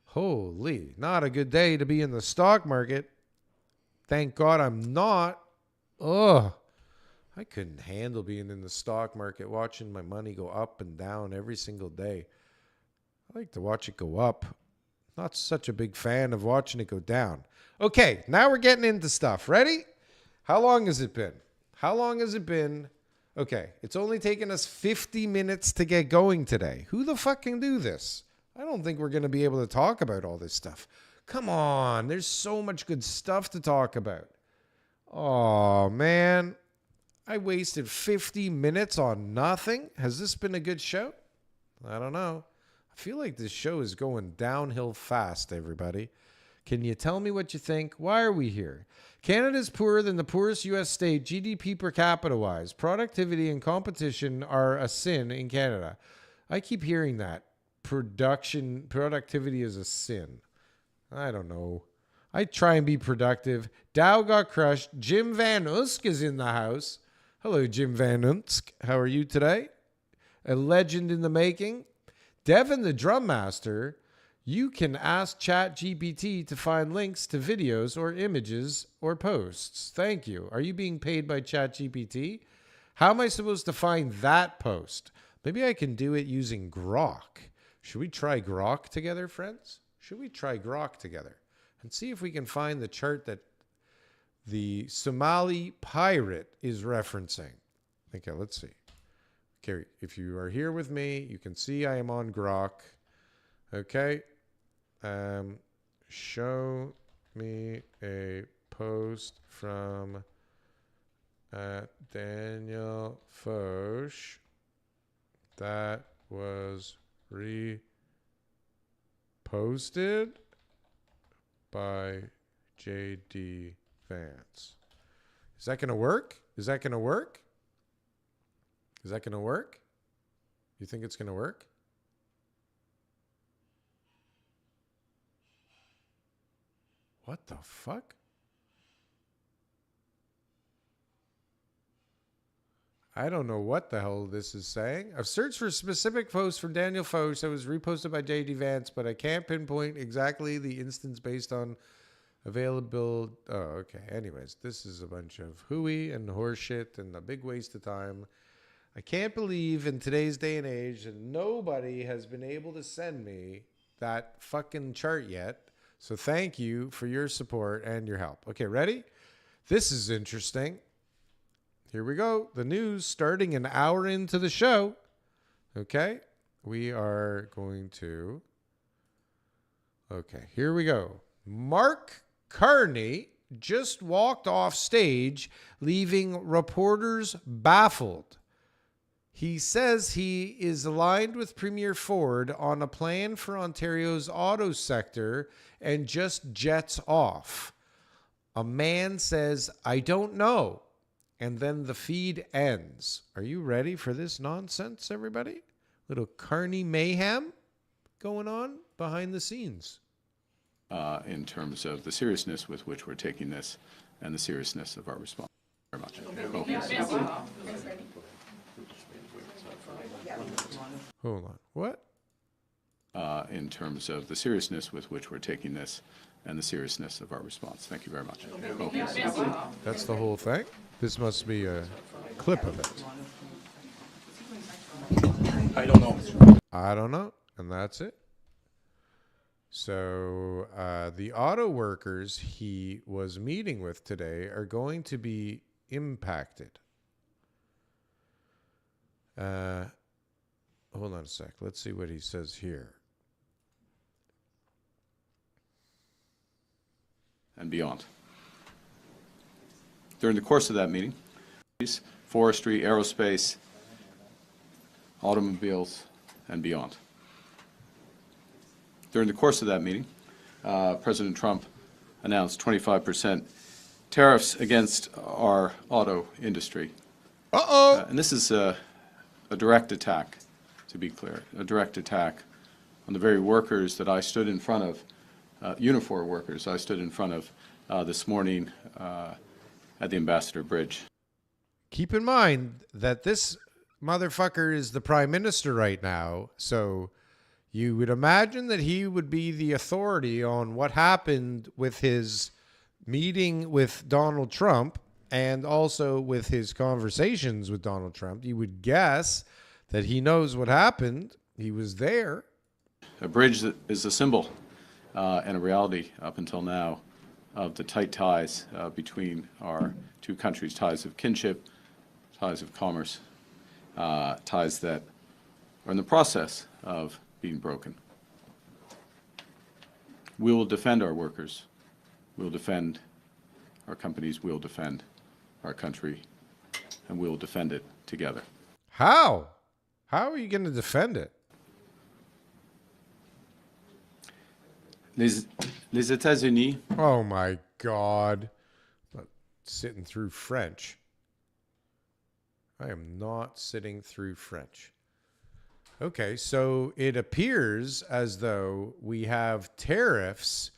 Holy, not a good day to be in the stock market. Thank God I'm not. Ugh. I couldn't handle being in the stock market, watching my money go up and down every single day. I like to watch it go up. Not such a big fan of watching it go down. Okay, now we're getting into stuff. Ready? How long has it been? Okay, it's only taken us 50 minutes to get going today. Who the fuck can do this? I don't think we're going to be able to talk about all this stuff. Come on, there's so much good stuff to talk about. Oh, man. I wasted 50 minutes on nothing. Has this been a good show? I don't know. I feel like this show is going downhill fast, everybody. Can you tell me what you think? Why are we here? Canada's poorer than the poorest U.S. state, GDP per capita wise. Productivity and competition are a sin in Canada. I keep hearing that. Productivity is a sin. I don't know. I try and be productive. Dow got crushed. Jim Van Usk is in the house. Hello, Jim Van Usk. How are you today? A legend in the making. Devin the Drum Master. You can ask ChatGPT to find links to videos or images or posts. Thank you. Are you being paid by ChatGPT? How am I supposed to find that post? Maybe I can do it using Grok. Should we try Grok together, friends? Should we try Grok together and see if we can find the chart that the Somali pirate is referencing? Okay, let's see. Okay, if you are here with me, you can see I am on Grok. Okay. Show me a post from Daniel Foch that was reposted by JD Vance. Is that going to work? Is that going to work? Is that going to work? You think it's going to work? What the fuck? I don't know what the hell this is saying. I've searched for a specific post from Daniel Foch that was reposted by JD Vance, but I can't pinpoint exactly the instance based on available. Oh, okay. Anyways, this is a bunch of hooey and horseshit and a big waste of time. I can't believe in today's day and age that nobody has been able to send me that fucking chart yet. So thank you for your support and your help. Okay, ready? This is interesting. Here we go. The news starting an hour into the show. Okay, we are going to... Okay, here we go. Mark Carney just walked off stage, leaving reporters baffled. He says he is aligned with Premier Ford on a plan for Ontario's auto sector and just jets off. A man says, "I don't know." And then the feed ends. Are you ready for this nonsense, everybody? Little Carney mayhem going on behind the scenes. In terms of the seriousness with which we're taking this and the seriousness of our response. Very much. Hold on. What? In terms of the seriousness with which we're taking this and the seriousness of our response. Thank you very much. That's the whole thing? This must be a clip of it. I don't know. I don't know. And that's it. So the auto workers he was meeting with today are going to be impacted. Hold on a sec. Let's see what he says here. And beyond. During the course of that meeting, forestry, aerospace, automobiles, and beyond. During the course of that meeting, President Trump announced 25% tariffs against our auto industry. And this is a direct attack, to be clear, a direct attack on the very workers that I stood in front of, uniform workers I stood in front of this morning at the Ambassador Bridge. keep in mind that this motherfucker is the prime minister right now. So you would imagine that he would be the authority on what happened with his meeting with Donald Trump and also with his conversations with Donald Trump. You would guess that he knows what happened. He was there. A bridge that is a symbol and a reality up until now of the tight ties between our two countries, ties of kinship, ties of commerce, ties that are in the process of being broken. We will defend our workers. We'll defend our companies. We'll defend our country. And we'll defend it together. How? How are you going to defend it? Les États-Unis. Oh my God. I'm not sitting through French. I am not sitting through French. Okay, so it appears as though we have tariffs,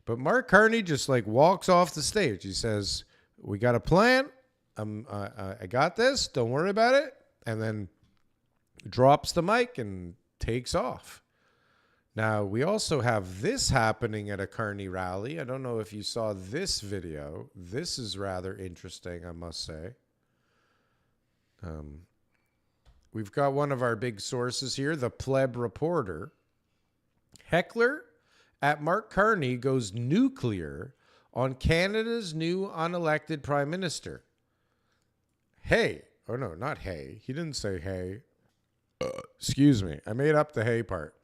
but Mark Carney just like walks off the stage. He says, "We got a plan. I got this. Don't worry about it." And then drops the mic and takes off. Now, we also have this happening at a Carney rally. I don't know if you saw this video. This is rather interesting, I must say. We've got one of our big sources here, the Pleb Reporter. Heckler at Mark Carney goes nuclear on Canada's new unelected prime minister. Hey. Oh, no, not hey. He didn't say hey. Excuse me. I made up the hey part.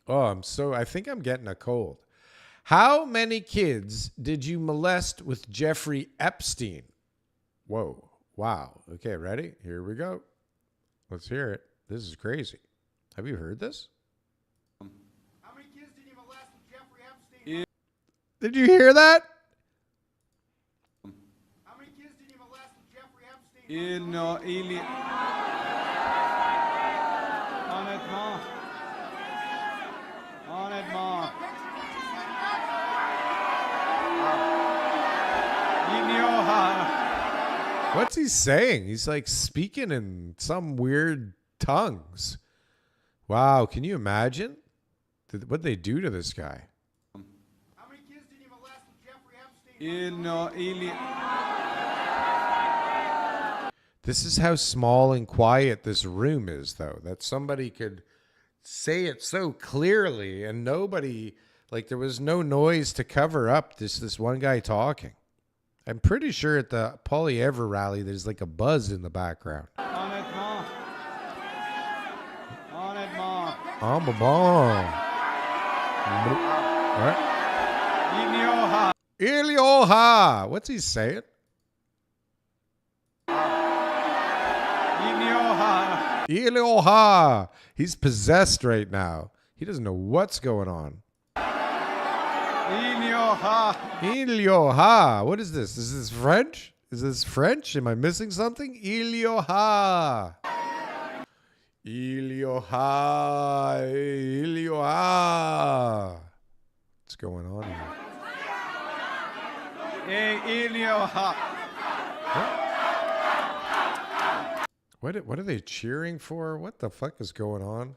Oh, I think I'm getting a cold. How many kids did you molest with Jeffrey Epstein? Whoa. Wow. Okay, ready? Here we go. Let's hear it. This is crazy. Have you heard this? How many kids did you molest with Jeffrey Epstein? Did you hear that? How many kids did you molest with Jeffrey Epstein? Honnêtement. What's he saying? He's like speaking in some weird tongues. Wow, can you imagine what they do to this guy? How many kids did you molest with Jeffrey Epstein? This is how small and quiet this room is, though, that somebody could say it so clearly and nobody, like there was no noise to cover up this one guy talking. I'm pretty sure at the Polyever rally, there's like a buzz in the background. Honnêtement. Ilioha. What's he saying? Ilioha. He's possessed right now. He doesn't know what's going on. Ilioha. What is this? Is this French? Is this French? Am I missing something? Ilioha. Ilioha. Ilioha. What's going on here? Ilioha. What are they cheering for? What the fuck is going on?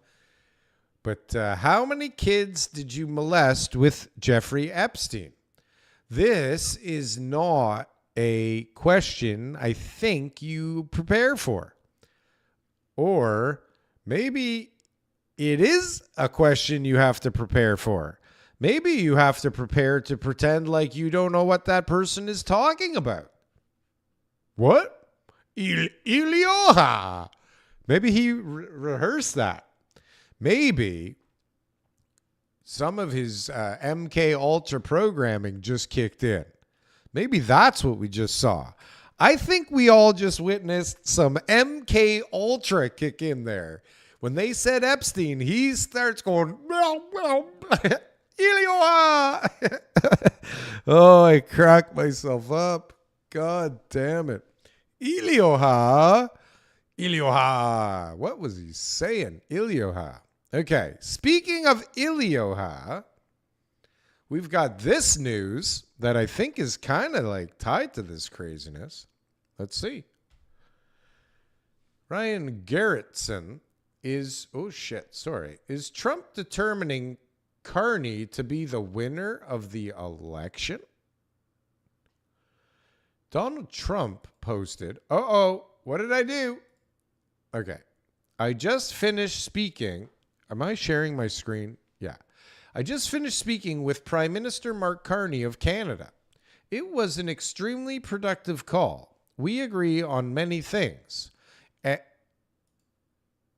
But how many kids did you molest with Jeffrey Epstein? This is not a question I think you prepare for. Or maybe it is a question you have to prepare for. Maybe you have to prepare to pretend like you don't know what that person is talking about. What? Ilioha. Maybe he rehearsed that. Maybe some of his MK Ultra programming just kicked in. Maybe that's what we just saw. I think we all just witnessed some MK Ultra kick in there. When they said Epstein, he starts going, Ilioha. Oh, I cracked myself up. God damn it. Ilioha. Ilioha. What was he saying? Ilioha. Okay. Speaking of Ilioha, we've got this news that I think is kind of like tied to this craziness. Let's see. Ryan Garrettson is Trump determining Carney to be the winner of the election? Donald Trump posted, what did I do? Okay. I just finished speaking. Am I sharing my screen? Yeah. I just finished speaking with Prime Minister Mark Carney of Canada. It was an extremely productive call. We agree on many things.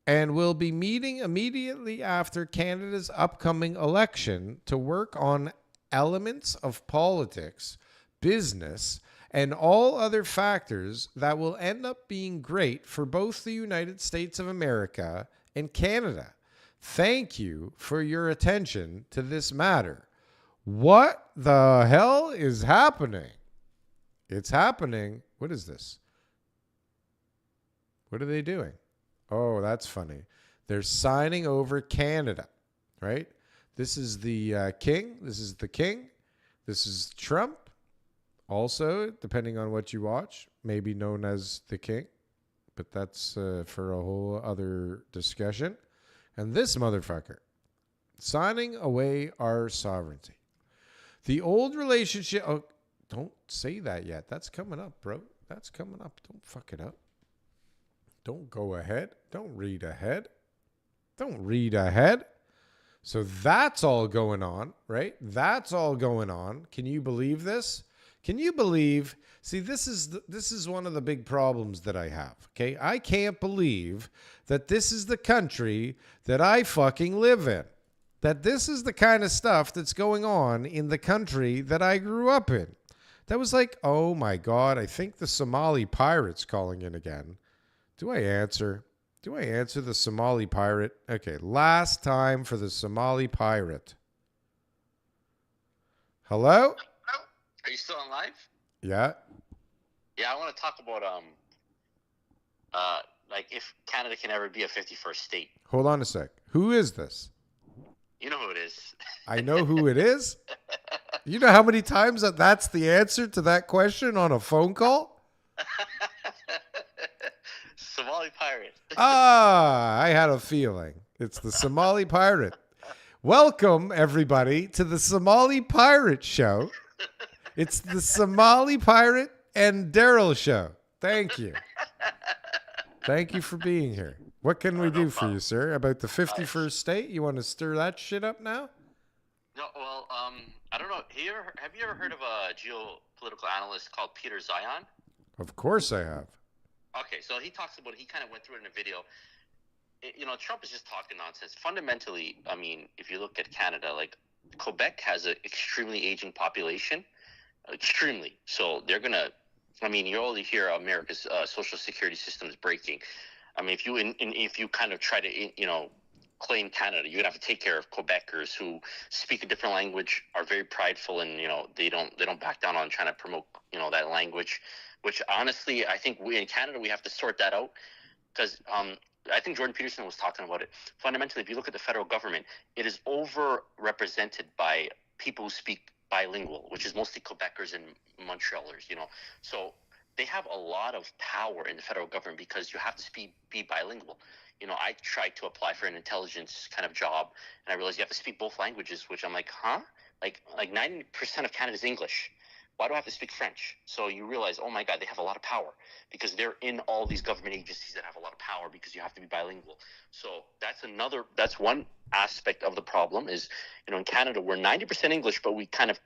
And we'll be meeting immediately after Canada's upcoming election to work on elements of politics, business, and all other factors that will end up being great for both the United States of America and Canada. Thank you for your attention to this matter. What the hell is happening? It's happening. What is this? What are they doing? Oh, that's funny. They're signing over Canada, right? This is the king. This is the king. This is Trump. Also, depending on what you watch, maybe known as the king. But that's for a whole other discussion. And this motherfucker, signing away our sovereignty. The old relationship. Oh, don't say that yet. That's coming up, bro. That's coming up. Don't fuck it up. Don't go ahead. Don't read ahead. Don't read ahead. So that's all going on, right? That's all going on. Can you believe this? Can you believe? See, this is one of the big problems that I have, okay? I can't believe that this is the country that I fucking live in. That this is the kind of stuff that's going on in the country that I grew up in. That was like, oh my God, I think the Somali pirate's calling in again. Do I answer? Do I answer the Somali pirate? Okay, last time for the Somali pirate. Hello? Are you still on live? Yeah. Yeah, I want to talk about like if Canada can ever be a 51st state. Hold on a sec. Who is this? You know who it is. I know who it is. You know how many times that's the answer to that question on a phone call? Somali pirate. I had a feeling. It's the Somali pirate. Welcome, everybody, to the Somali Pirate Show. It's the Somali Pirate and Darryl Show. Thank you. Thank you for being here. What can we do for you, sir? About the 51st state? You want to stir that shit up now? No, well, I don't know. Have you ever heard of a geopolitical analyst called Peter Zion? Of course I have. Okay, so he talks about, he kind of went through it in a video. Trump is just talking nonsense. Fundamentally, I mean, if you look at Canada, like Quebec has an extremely aging population, extremely. So they're going to, I mean, you already hear America's social security system is breaking. I mean, if you kind of try to, claim Canada, you're gonna have to take care of Quebecers who speak a different language, are very prideful, and they don't back down on trying to promote that language. Which honestly, I think in Canada we have to sort that out, because I think Jordan Peterson was talking about it. Fundamentally, if you look at the federal government, it is overrepresented by people who speak bilingual, which is mostly Quebecers and Montrealers. So they have a lot of power in the federal government because you have to be bilingual. I tried to apply for an intelligence kind of job, and I realized you have to speak both languages, which I'm like, huh? Like 90% of Canada is English. Why do I have to speak French? So you realize, oh my God, they have a lot of power because they're in all these government agencies that have a lot of power because you have to be bilingual. So that's one aspect of the problem is, in Canada, we're 90% English, but we kind of,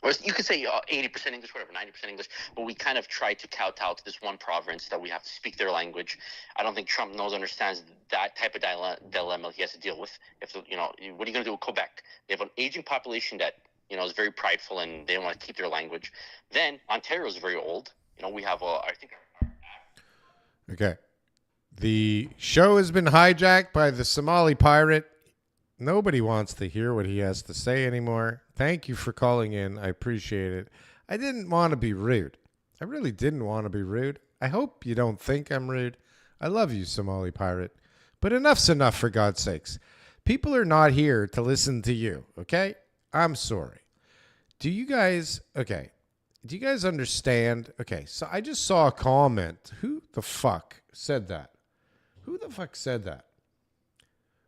or you could say 80% English, whatever, 90% English, but we kind of try to kowtow to this one province that we have to speak their language. I don't think Trump understands that type of dilemma he has to deal with. What are you going to do with Quebec? They have an aging population that, is very prideful and they don't want to keep their language. Then Ontario is very old. We have, I think. Okay. The show has been hijacked by the Somali pirate. Nobody wants to hear what he has to say anymore. Thank you for calling in. I appreciate it. I didn't want to be rude. I really didn't want to be rude. I hope you don't think I'm rude. I love you, Somali pirate. But enough's enough, for God's sakes. People are not here to listen to you, okay? I'm sorry. Do you guys... Okay. do you guys understand? Okay, so I just saw a comment. Who the fuck said that? Who the fuck said that?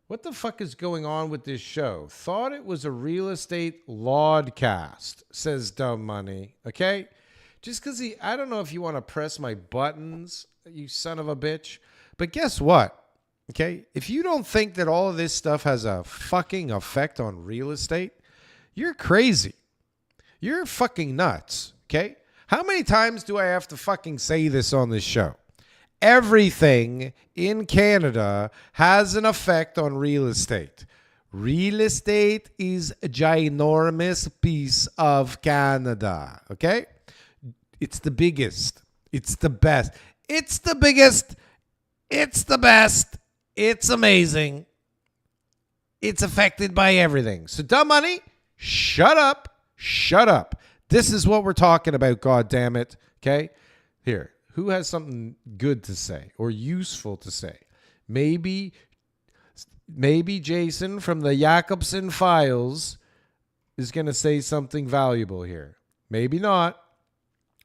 What the fuck is going on with this show? Thought it was a real estate laudcast, says Dumb Money. Okay? Just because I don't know if you want to press my buttons, you son of a bitch. But guess what? Okay? If you don't think that all of this stuff has a fucking effect on real estate, you're crazy. You're fucking nuts. Okay? How many times do I have to fucking say this on this show? Everything in Canada has an effect on real estate. Real estate is a ginormous piece of Canada, okay? It's the biggest. It's the best. It's the biggest. It's the best. It's amazing. It's affected by everything. So, Dumb Money, shut up. Shut up. This is what we're talking about, God damn it, okay? Here. Who has something good to say or useful to say? Maybe Jason from the Jacobson Files is going to say something valuable here. Maybe not.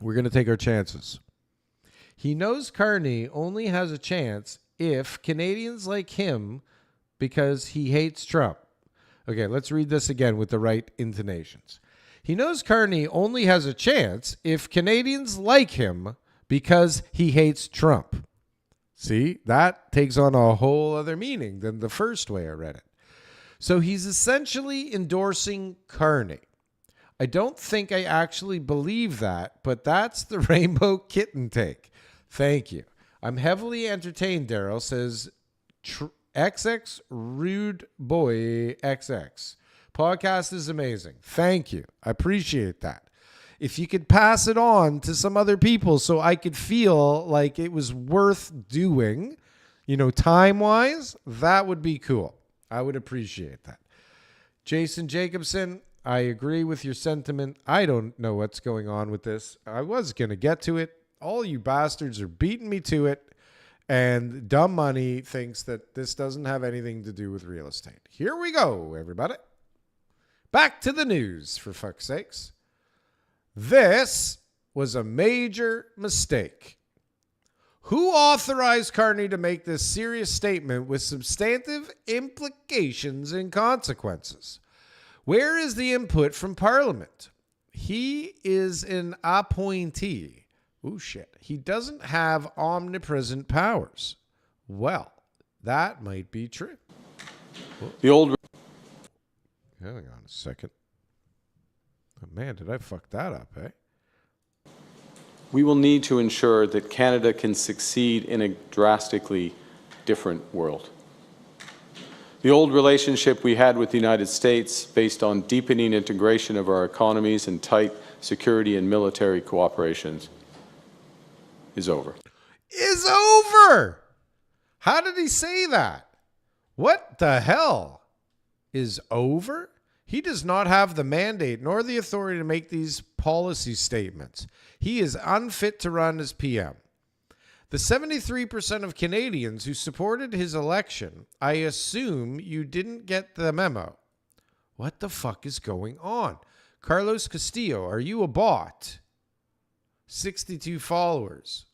We're going to take our chances. He knows Carney only has a chance if Canadians like him because he hates Trump. Okay, let's read this again with the right intonations. He knows Carney only has a chance if Canadians like him because he hates Trump. See, that takes on a whole other meaning than the first way I read it. So he's essentially endorsing Carney. I don't think I actually believe that, but that's the Rainbow Kitten take. Thank you. I'm heavily entertained, Darryl, says XX Rude Boy XX. Podcast is amazing. Thank you. I appreciate that. If you could pass it on to some other people so I could feel like it was worth doing, time-wise, that would be cool. I would appreciate that. Jason Jacobson, I agree with your sentiment. I don't know what's going on with this. I was going to get to it. All you bastards are beating me to it. And Dumb Money thinks that this doesn't have anything to do with real estate. Here we go, everybody. Back to the news, for fuck's sakes. This was a major mistake. Who authorized Carney to make this serious statement with substantive implications and consequences? Where is the input from Parliament? He is an appointee. Oh, shit. He doesn't have omnipresent powers. Well, that might be true. The old... Hang on a second. Oh, man, did I fuck that up, eh? We will need to ensure that Canada can succeed in a drastically different world. The old relationship we had with the United States, based on deepening integration of our economies and tight security and military cooperations, is over. Is over! How did he say that? What the hell? Is over? He does not have the mandate nor the authority to make these policy statements. He is unfit to run as PM. The 73% of Canadians who supported his election, I assume you didn't get the memo. What the fuck is going on? Carlos Castillo, are you a bot? 62 followers.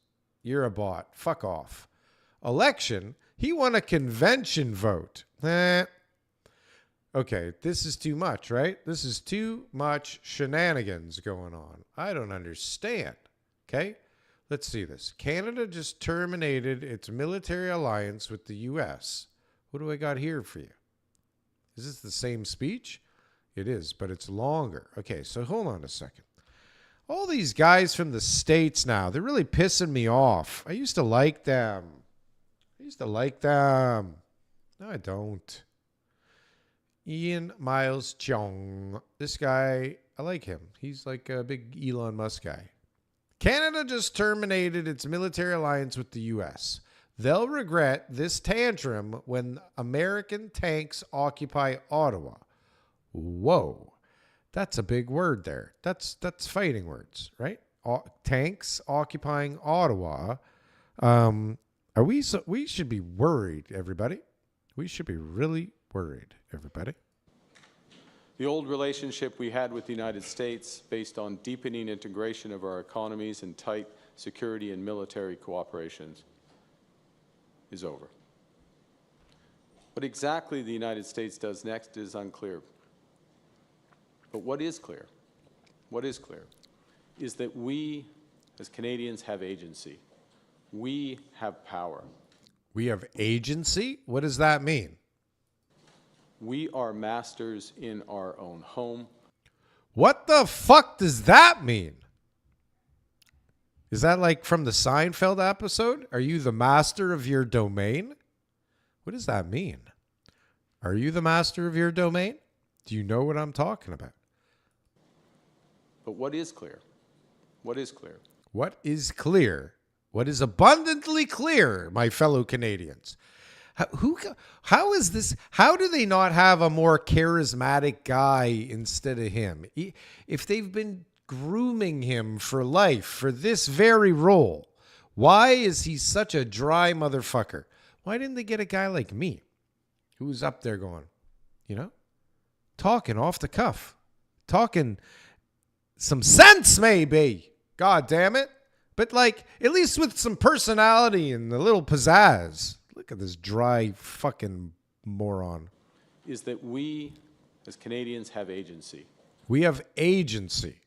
You're a bot. Fuck off. Election? He won a convention vote. Okay, this is too much, right? This is too much shenanigans going on. I don't understand. Okay, let's see this. Canada just terminated its military alliance with the U.S. What do I got here for you? Is this the same speech? It is, but it's longer. Okay, so hold on a second. All these guys from the States now, they're really pissing me off. I used to like them. No, I don't. Ian Miles Cheong. This guy, I like him. He's like a big Elon Musk guy. Canada just terminated its military alliance with the U.S. They'll regret this tantrum when American tanks occupy Ottawa. Whoa. That's a big word there. That's fighting words, right? Tanks occupying Ottawa. We should be worried, everybody. We should be really worried, everybody. The old relationship we had with the United States, based on deepening integration of our economies and tight security and military cooperations, is over. What exactly the United States does next is unclear. But what is clear is that we, as Canadians, have agency. We have power. We have agency? What does that mean? We are masters in our own home. What the fuck does that mean? Is that like from the Seinfeld episode? Are you the master of your domain? What does that mean? Are you the master of your domain? Do you know what I'm talking about? But what is clear? What is clear? What is clear? What is abundantly clear, my fellow Canadians? How is this? How do they not have a more charismatic guy instead of him? If they've been grooming him for life for this very role, why is he such a dry motherfucker? Why didn't they get a guy like me who's up there going, talking off the cuff, talking some sense maybe, god damn it, but like at least with some personality and a little pizzazz. Look at this dry fucking moron. Is that we, as Canadians, have agency. We have agency.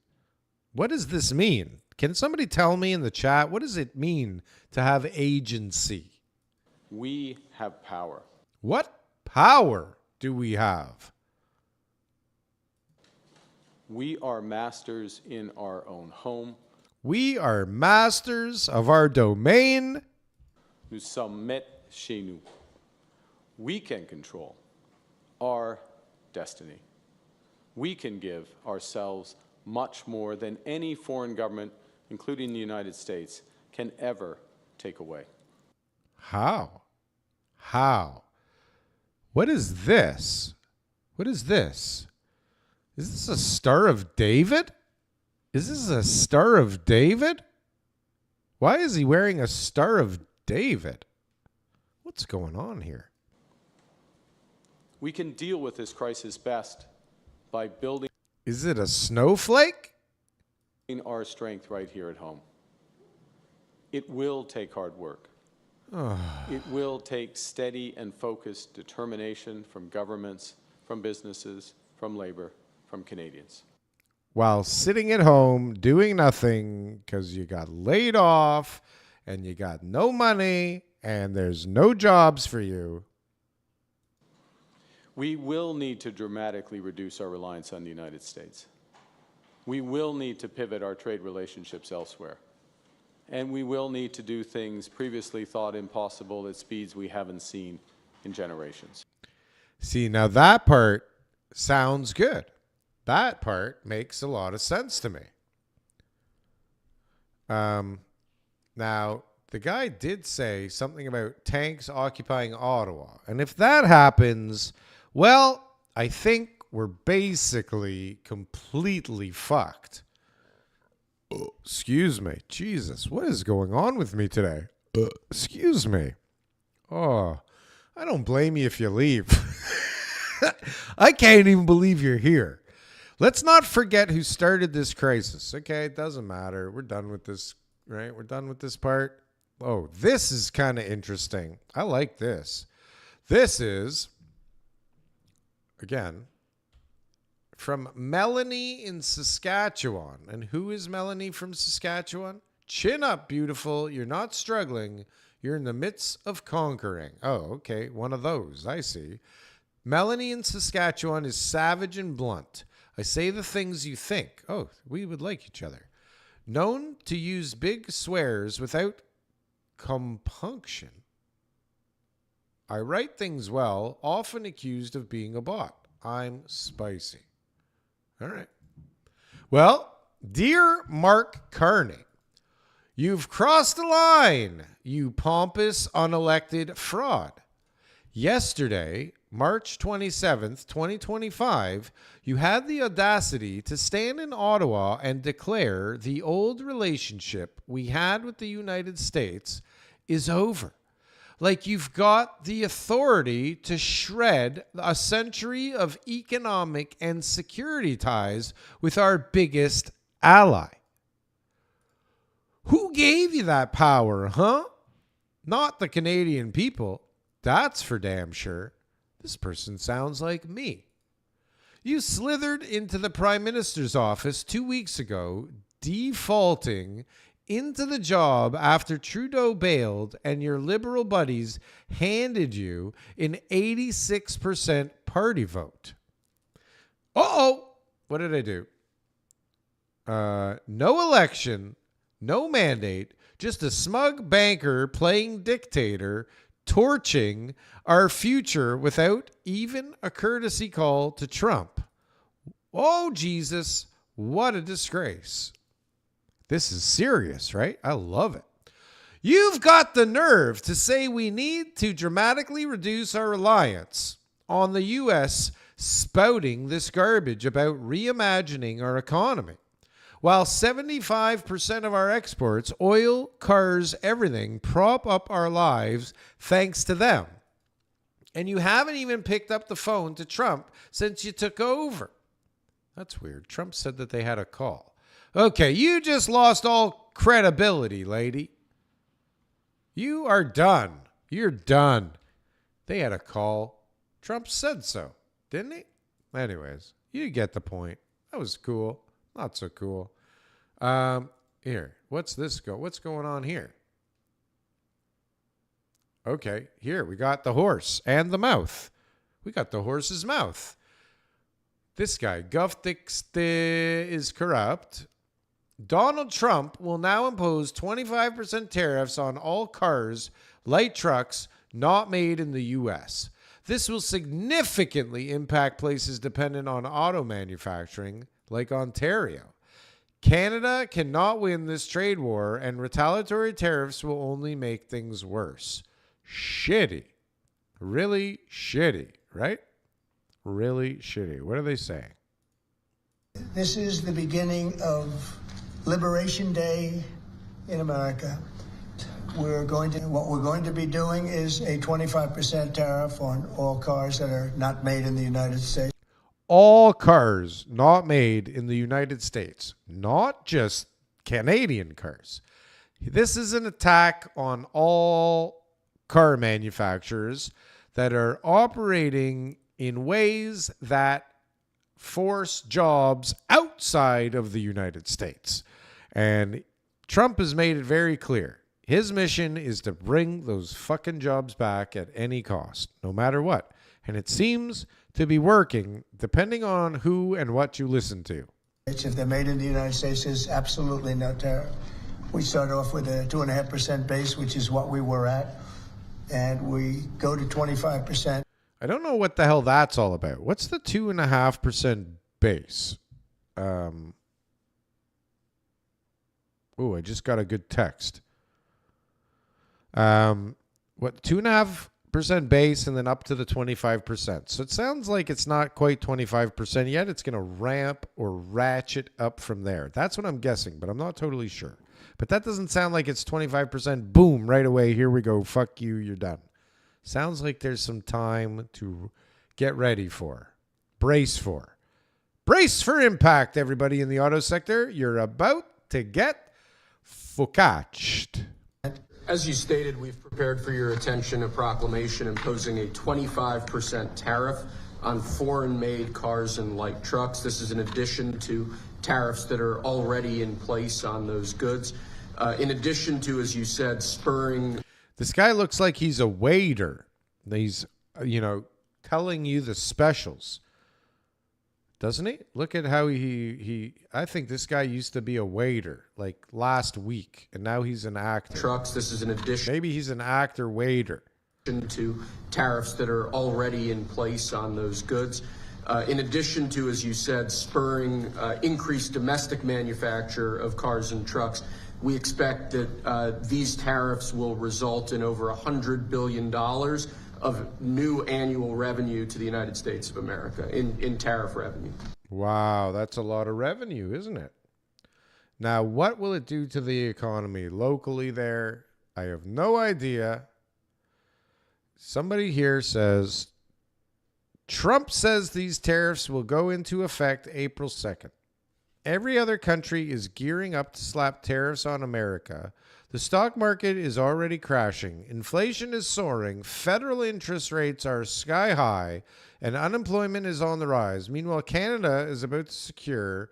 What does this mean? Can somebody tell me in the chat, what does it mean to have agency? We have power. What power do we have? We are masters in our own home. We are masters of our domain. Nous sommes maîtres chez nous. We can control our destiny. We can give ourselves much more than any foreign government, including the United States, can ever take away. How? What is this? What is this? Is this a Star of David? Is this a Star of David? Why is he wearing a Star of David? What's going on here? We can deal with this crisis best by building. Is it a snowflake? Our strength right here at home. It will take hard work. It will take steady and focused determination from governments, from businesses, from labor, from Canadians. While sitting at home doing nothing because you got laid off and you got no money and there's no jobs for you. We will need to dramatically reduce our reliance on the United States. We will need to pivot our trade relationships elsewhere. And we will need to do things previously thought impossible at speeds we haven't seen in generations. See, now that part sounds good. That part makes a lot of sense to me. Now, the guy did say something about tanks occupying Ottawa. And if that happens, well, I think we're basically completely fucked. Excuse me. Jesus, what is going on with me today? Excuse me. Oh, I don't blame you if you leave. I can't even believe you're here. Let's not forget who started this crisis. Okay, it doesn't matter. We're done with this, right? We're done with this part. Oh, this is kind of interesting. I like this. This is, again, from Melanie in Saskatchewan. And who is Melanie from Saskatchewan? Chin up, beautiful. You're not struggling. You're in the midst of conquering. Oh, okay. One of those. I see. Melanie in Saskatchewan is savage and blunt. I say the things you think. Oh, we would like each other. Known to use big swears without compunction. I write things well, often accused of being a bot. I'm spicy. All right. Well, dear Mark Carney, you've crossed the line, you pompous, unelected fraud. Yesterday, March 27th, 2025, you had the audacity to stand in Ottawa and declare the old relationship we had with the United States is over. like you've got the authority to shred a century of economic and security ties with our biggest ally. Who gave you that power, huh? Not the Canadian people. That's for damn sure. This person sounds like me. You slithered into the Prime Minister's office 2 weeks ago, defaulting into the job after Trudeau bailed and your Liberal buddies handed you an 86% party vote. Uh-oh. What did I do? No election, no mandate, just a smug banker playing dictator, torching our future without even a courtesy call to Trump. Oh, Jesus, what a disgrace. This is serious, right? I love it. You've got the nerve to say we need to dramatically reduce our reliance on the U.S. spouting this garbage about reimagining our economy, while 75% of our exports, oil, cars, everything, prop up our lives thanks to them. And you haven't even picked up the phone to Trump since you took over. That's weird. Trump said that they had a call. Okay, you just lost all credibility, lady. You are done. You're done. They had a call. Trump said so, didn't he? Anyways, you get the point. That was cool. Not so cool. Here, what's going on here? Okay, here we got the horse and the mouth. We got the horse's mouth. This guy, Guftix is corrupt. Donald Trump will now impose 25% tariffs on all cars, light trucks not made in the U.S. This will significantly impact places dependent on auto manufacturing, like Ontario. Canada cannot win this trade war, and retaliatory tariffs will only make things worse. Shitty. Really shitty, right? Really shitty. What are they saying? This is the beginning of Liberation Day in America. What we're going to be doing is a 25% tariff on all cars that are not made in the United States. All cars not made in the United States, not just Canadian cars. This is an attack on all car manufacturers that are operating in ways that force jobs outside of the United States. And Trump has made it very clear. His mission is to bring those fucking jobs back at any cost, no matter what. And it seems to be working, depending on who and what you listen to. If they're made in the United States, there's absolutely no tariff. We start off with a 2.5% base, which is what we were at, and we go to 25%. I don't know what the hell that's all about. What's the 2.5% base? I just got a good text. What, 2.5% base and then up to the 25%. So it sounds like it's not quite 25% yet. It's going to ramp or ratchet up from there. That's what I'm guessing, but I'm not totally sure. But that doesn't sound like it's 25%. Boom, right away. Here we go. Fuck you. You're done. Sounds like there's some time to get ready for. Brace for. Brace for impact, everybody in the auto sector. You're about to get focached. As you stated, we've prepared for your attention a proclamation imposing a 25% tariff on foreign-made cars and light trucks. This is in addition to tariffs that are already in place on those goods. In addition to, as you said, spurring... This guy looks like he's a waiter. He's, telling you the specials. Doesn't he? Look at how he I think this guy used to be a waiter like last week, and now he's an actor. Trucks, this is an addition. Maybe he's an actor waiter. To tariffs that are already in place on those goods. In addition to, as you said, spurring increased domestic manufacture of cars and trucks, we expect that these tariffs will result in over $100 billion of new annual revenue to the United States of America in tariff revenue. Wow, that's a lot of revenue, isn't it? Now, what will it do to the economy locally there? I have no idea. Somebody here says, Trump says these tariffs will go into effect April 2nd. Every other country is gearing up to slap tariffs on America. The stock market is already crashing. Inflation is soaring. Federal interest rates are sky high. And unemployment is on the rise. Meanwhile, Canada is about to secure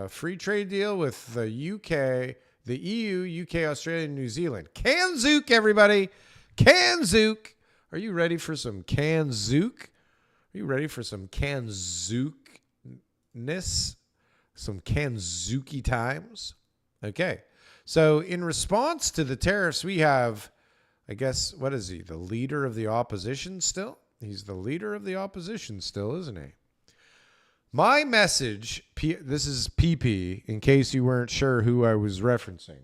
free trade deal with the UK, the EU, UK, Australia, and New Zealand. Canzook, everybody. Canzook. Are you ready for some Canzook? Are you ready for some Canzookness? Some Kanzuki times? Okay. So in response to the tariffs, we have, I guess, what is he? The leader of the opposition still? He's the leader of the opposition still, isn't he? My message, this is PP, in case you weren't sure who I was referencing.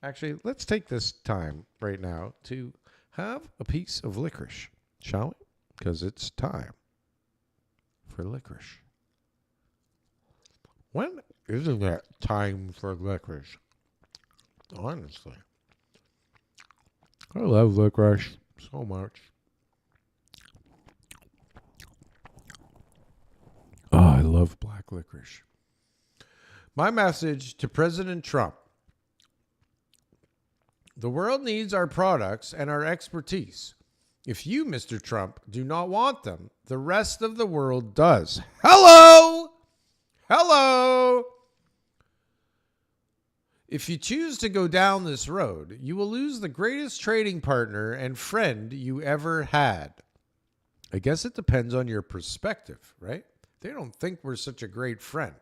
Actually, let's take this time right now to have a piece of licorice, shall we? Because it's time for licorice. When isn't that time for licorice? Honestly. I love licorice so much. Oh, I love black licorice. My message to President Trump. The world needs our products and our expertise. If you, Mr. Trump, do not want them, the rest of the world does. Hello! Hello! If you choose to go down this road, you will lose the greatest trading partner and friend you ever had. I guess it depends on your perspective, right? They don't think we're such a great friend.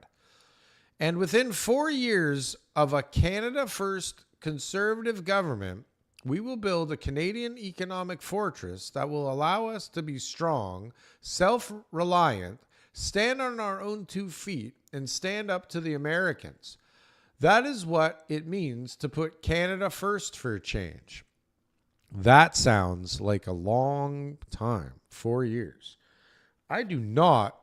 And within 4 years of a Canada First conservative government, we will build a Canadian economic fortress that will allow us to be strong, self-reliant, stand on our own 2 feet, and stand up to the Americans. That is what it means to put Canada first for a change. That sounds like a long time, 4 years. I do not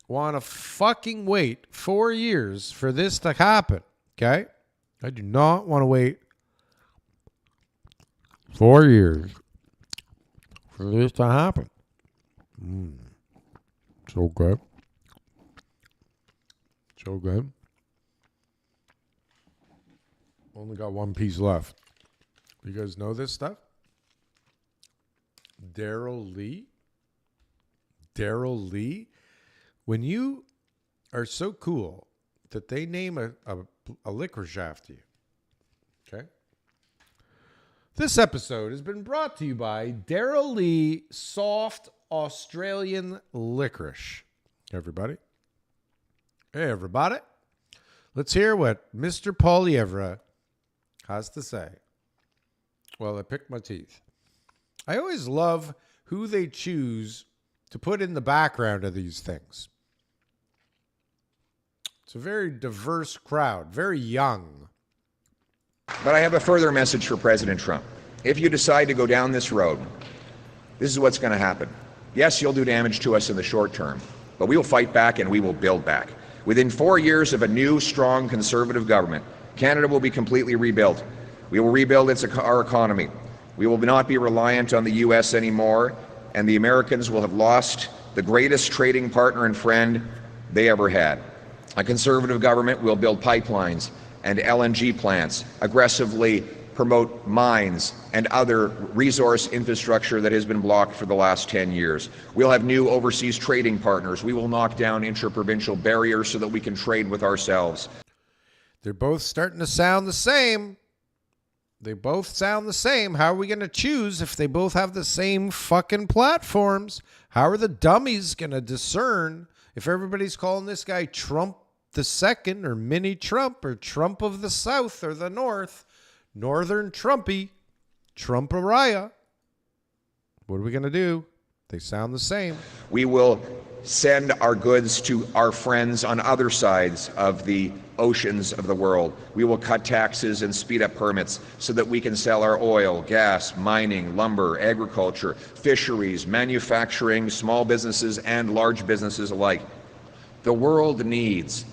want to fucking wait 4 years for this to happen, okay? I do not want to wait 4 years for this to happen. So good. So good. Only got one piece left. You guys know this stuff? Darryl Lee. Darryl Lee. When you are so cool that they name a licorice after you. Okay? This episode has been brought to you by Darryl Lee Soft Australian Licorice. Everybody. Hey, everybody. Let's hear what Mr. Poilievre has to say. Well, I picked my teeth. I always love who they choose to put in the background of these things. It's a very diverse crowd, very young. But I have a further message for President Trump. If you decide to go down this road, this is what's going to happen. Yes, you'll do damage to us in the short term, but we will fight back and we will build back. Within 4 years of a new, strong, conservative government, Canada will be completely rebuilt. We will rebuild our economy. We will not be reliant on the U.S. anymore, and the Americans will have lost the greatest trading partner and friend they ever had. A conservative government will build pipelines and LNG plants, aggressively promote mines and other resource infrastructure that has been blocked for the last 10 years. We'll have new overseas trading partners. We will knock down intraprovincial barriers so that we can trade with ourselves. They're both starting to sound the same. They both sound the same. How are we going to choose if they both have the same fucking platforms? How are the dummies going to discern if everybody's calling this guy Trump the Second or Mini Trump or Trump of the South or the North? Northern Trumpy, Trump-ariah. What are we going to do? They sound the same. We will send our goods to our friends on other sides of the oceans of the world. We will cut taxes and speed up permits so that we can sell our oil, gas, mining, lumber, agriculture, fisheries, manufacturing, small businesses and large businesses alike. The world needs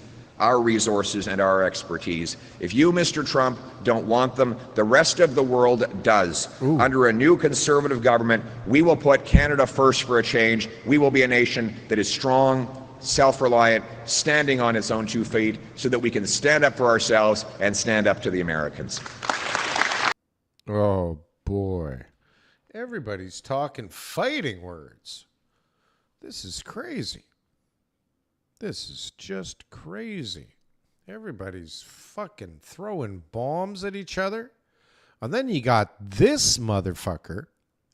our resources, and our expertise. If you, Mr. Trump, don't want them, the rest of the world does. Ooh. Under a new conservative government, we will put Canada first for a change. We will be a nation that is strong, self-reliant, standing on its own 2 feet, so that we can stand up for ourselves and stand up to the Americans. Oh, boy. Everybody's talking fighting words. This is crazy. This is just crazy. Everybody's fucking throwing bombs at each other. And then you got this motherfucker.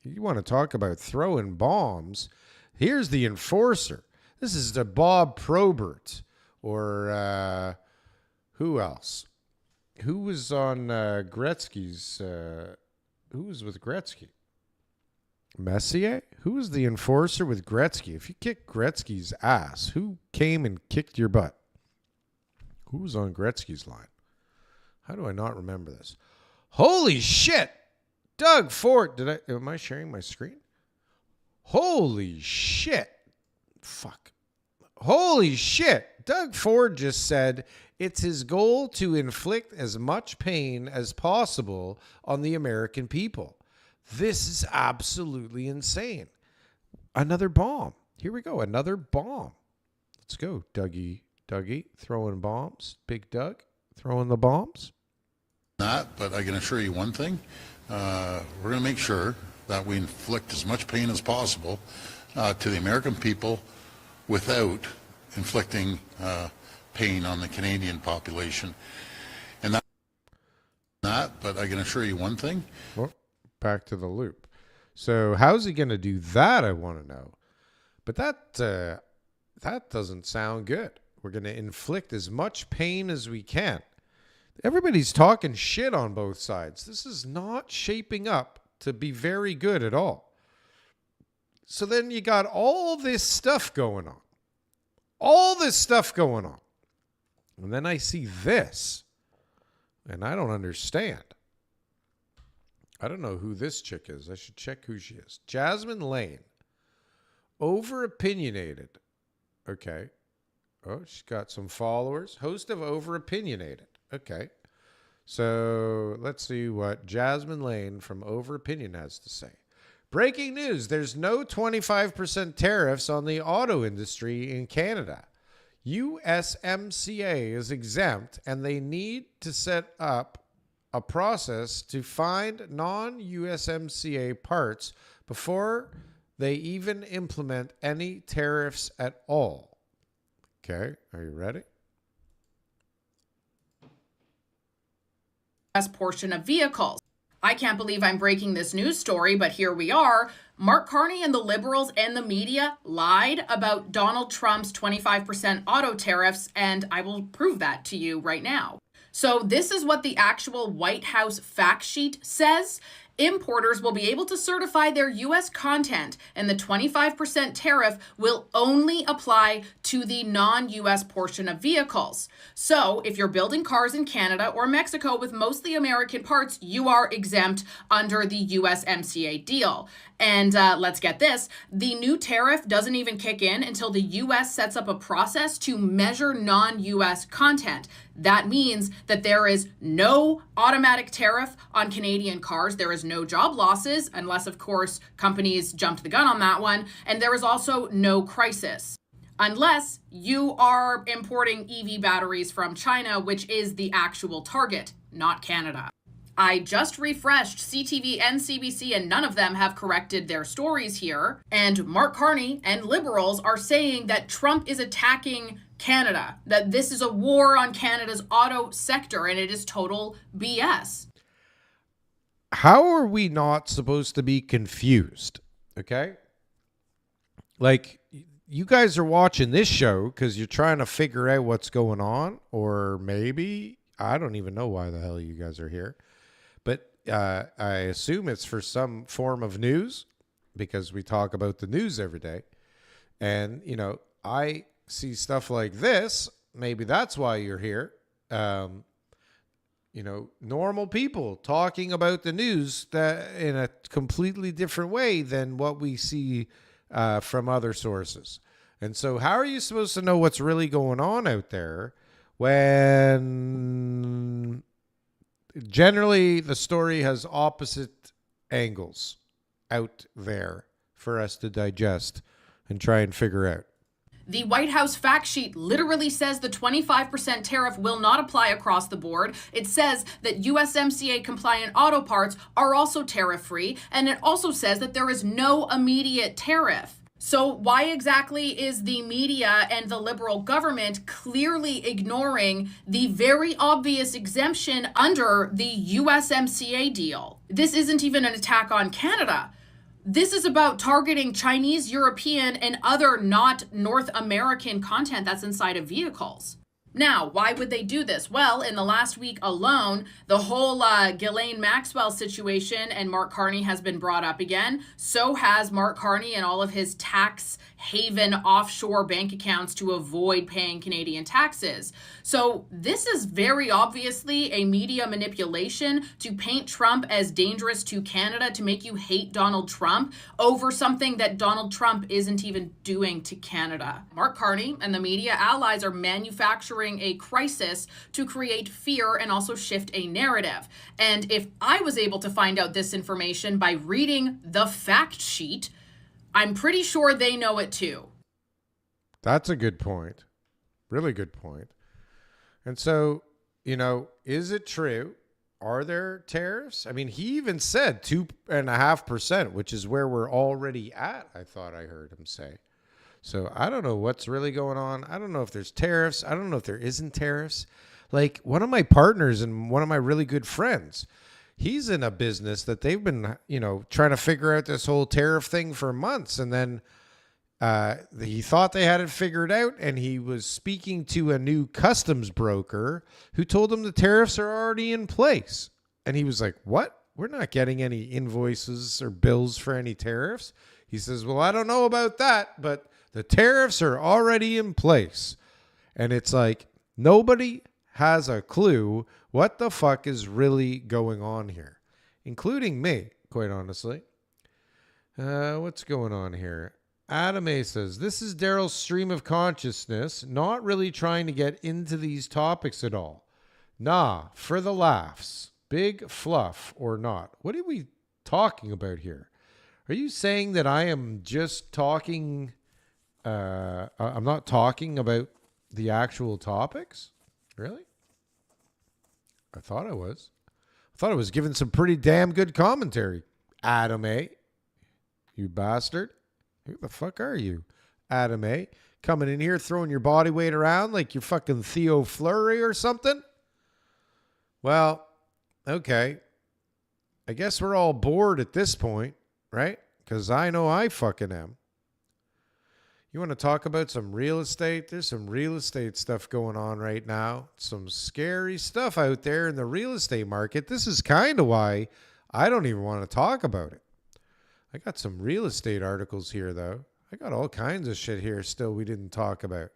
You want to talk about throwing bombs? Here's the enforcer. This is the Bob Probert. Or who else? Who was on Gretzky's? Who was with Gretzky? Messier? Who was the enforcer with Gretzky? If you kicked Gretzky's ass, who came and kicked your butt? Who was on Gretzky's line? How do I not remember this? Holy shit! Doug Ford. Am I sharing my screen? Holy shit. Fuck. Holy shit. Doug Ford just said it's his goal to inflict as much pain as possible on the American people. This is absolutely insane. Another bomb. Here we go. Another bomb. Let's go, Dougie. Dougie throwing bombs. Big Doug throwing the bombs. Not, but I can assure you one thing. We're going to make sure that we inflict as much pain as possible to the American people without inflicting pain on the Canadian population. And that, but I can assure you one thing. Well, back to the loop. So how's he going to do that? I want to know. But that doesn't sound good. We're going to inflict as much pain as we can. Everybody's talking shit on both sides. This is not shaping up to be very good at all. So then you got all this stuff going on. All this stuff going on. And then I see this. And I don't understand. I don't know who this chick is. I should check who she is. Jasmine Lane. Over-opinionated. Okay. Oh, she's got some followers. Host of Over-opinionated. Okay. So let's see what Jasmine Lane from Over-opinion has to say. Breaking news. There's no 25% tariffs on the auto industry in Canada. USMCA is exempt, and they need to set up a process to find non-USMCA parts before they even implement any tariffs at all. Okay, are you ready? Portion of vehicles. I can't believe I'm breaking this news story, but here we are. Mark Carney and the Liberals and the media lied about Donald Trump's 25% auto tariffs, and I will prove that to you right now. So this is what the actual White House fact sheet says. Importers will be able to certify their U.S. content, and the 25% tariff will only apply to the non-U.S. portion of vehicles. So if you're building cars in Canada or Mexico with mostly American parts, you are exempt under the USMCA deal. And let's get this, the new tariff doesn't even kick in until the U.S. sets up a process to measure non-U.S. content. That means that there is no automatic tariff on Canadian cars. There is no job losses, unless, of course, companies jumped the gun on that one. And there is also no crisis, unless you are importing EV batteries from China, which is the actual target, not Canada. I just refreshed CTV and CBC, and none of them have corrected their stories here. And Mark Carney and Liberals are saying that Trump is attacking Canada, that this is a war on Canada's auto sector, and it is total BS. How are we not supposed to be confused? Okay? Like, you guys are watching this show because you're trying to figure out what's going on, or maybe, I don't even know why the hell you guys are here. But I assume it's for some form of news, because we talk about the news every day. And, you know, I see stuff like this. Maybe that's why you're here. You know, normal people talking about the news that in a completely different way than what we see from other sources. And so how are you supposed to know what's really going on out there when generally the story has opposite angles out there for us to digest and try and figure out. The White House fact sheet literally says the 25% tariff will not apply across the board. It says that USMCA compliant auto parts are also tariff free, and it also says that there is no immediate tariff. So why exactly is the media and the Liberal government clearly ignoring the very obvious exemption under the USMCA deal? This isn't even an attack on Canada. This is about targeting Chinese, European, and other not North American content that's inside of vehicles. Now, why would they do this? Well, in the last week alone, the whole Ghislaine Maxwell situation and Mark Carney has been brought up again. So has Mark Carney and all of his tax haven offshore bank accounts to avoid paying Canadian taxes. So this is very obviously a media manipulation to paint Trump as dangerous to Canada, to make you hate Donald Trump over something that Donald Trump isn't even doing to Canada. Mark Carney and the media allies are manufacturing a crisis to create fear and also shift a narrative. And if I was able to find out this information by reading the fact sheet, I'm pretty sure they know it too. That's a good point. Really good point. And so, is it true? Are there tariffs? I mean, he even said 2.5%, which is where we're already at, I thought I heard him say. So I don't know what's really going on. I don't know if there's tariffs. I don't know if there isn't tariffs. Like, one of my partners and one of my really good friends, he's in a business that they've been, trying to figure out this whole tariff thing for months. And then he thought they had it figured out, and he was speaking to a new customs broker who told him the tariffs are already in place. And he was like, what? We're not getting any invoices or bills for any tariffs. He says, well, I don't know about that, but the tariffs are already in place. And it's like, nobody has a clue what the fuck is really going on here, including me, quite honestly. What's going on here? Adam A says, this is Darryl's stream of consciousness, not really trying to get into these topics at all. Nah, for the laughs. Big fluff or not. What are we talking about here? Are you saying that I am just talking, I'm not talking about the actual topics? Really? I thought I was. I thought I was giving some pretty damn good commentary. Adam A. You bastard. Who the fuck are you? Adam A. Coming in here throwing your body weight around like you're fucking Theo Fleury or something? Well, okay. I guess we're all bored at this point, right? Because I know I fucking am. You want to talk about some real estate? There's some real estate stuff going on right now. Some scary stuff out there in the real estate market. This is kind of why I don't even want to talk about it. I got some real estate articles here, though. I got all kinds of shit here still we didn't talk about.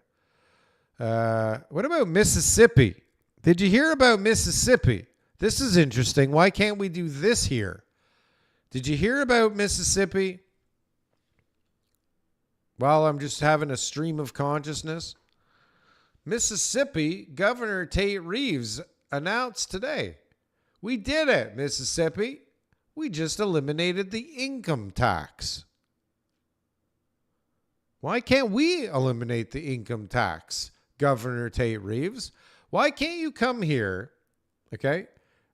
What about Mississippi? Did you hear about Mississippi? This is interesting. Why can't we do this here? Did you hear about Mississippi? Well, I'm just having a stream of consciousness. Mississippi Governor Tate Reeves announced today, we did it, Mississippi. We just eliminated the income tax. Why can't we eliminate the income tax, Governor Tate Reeves? Why can't you come here, okay,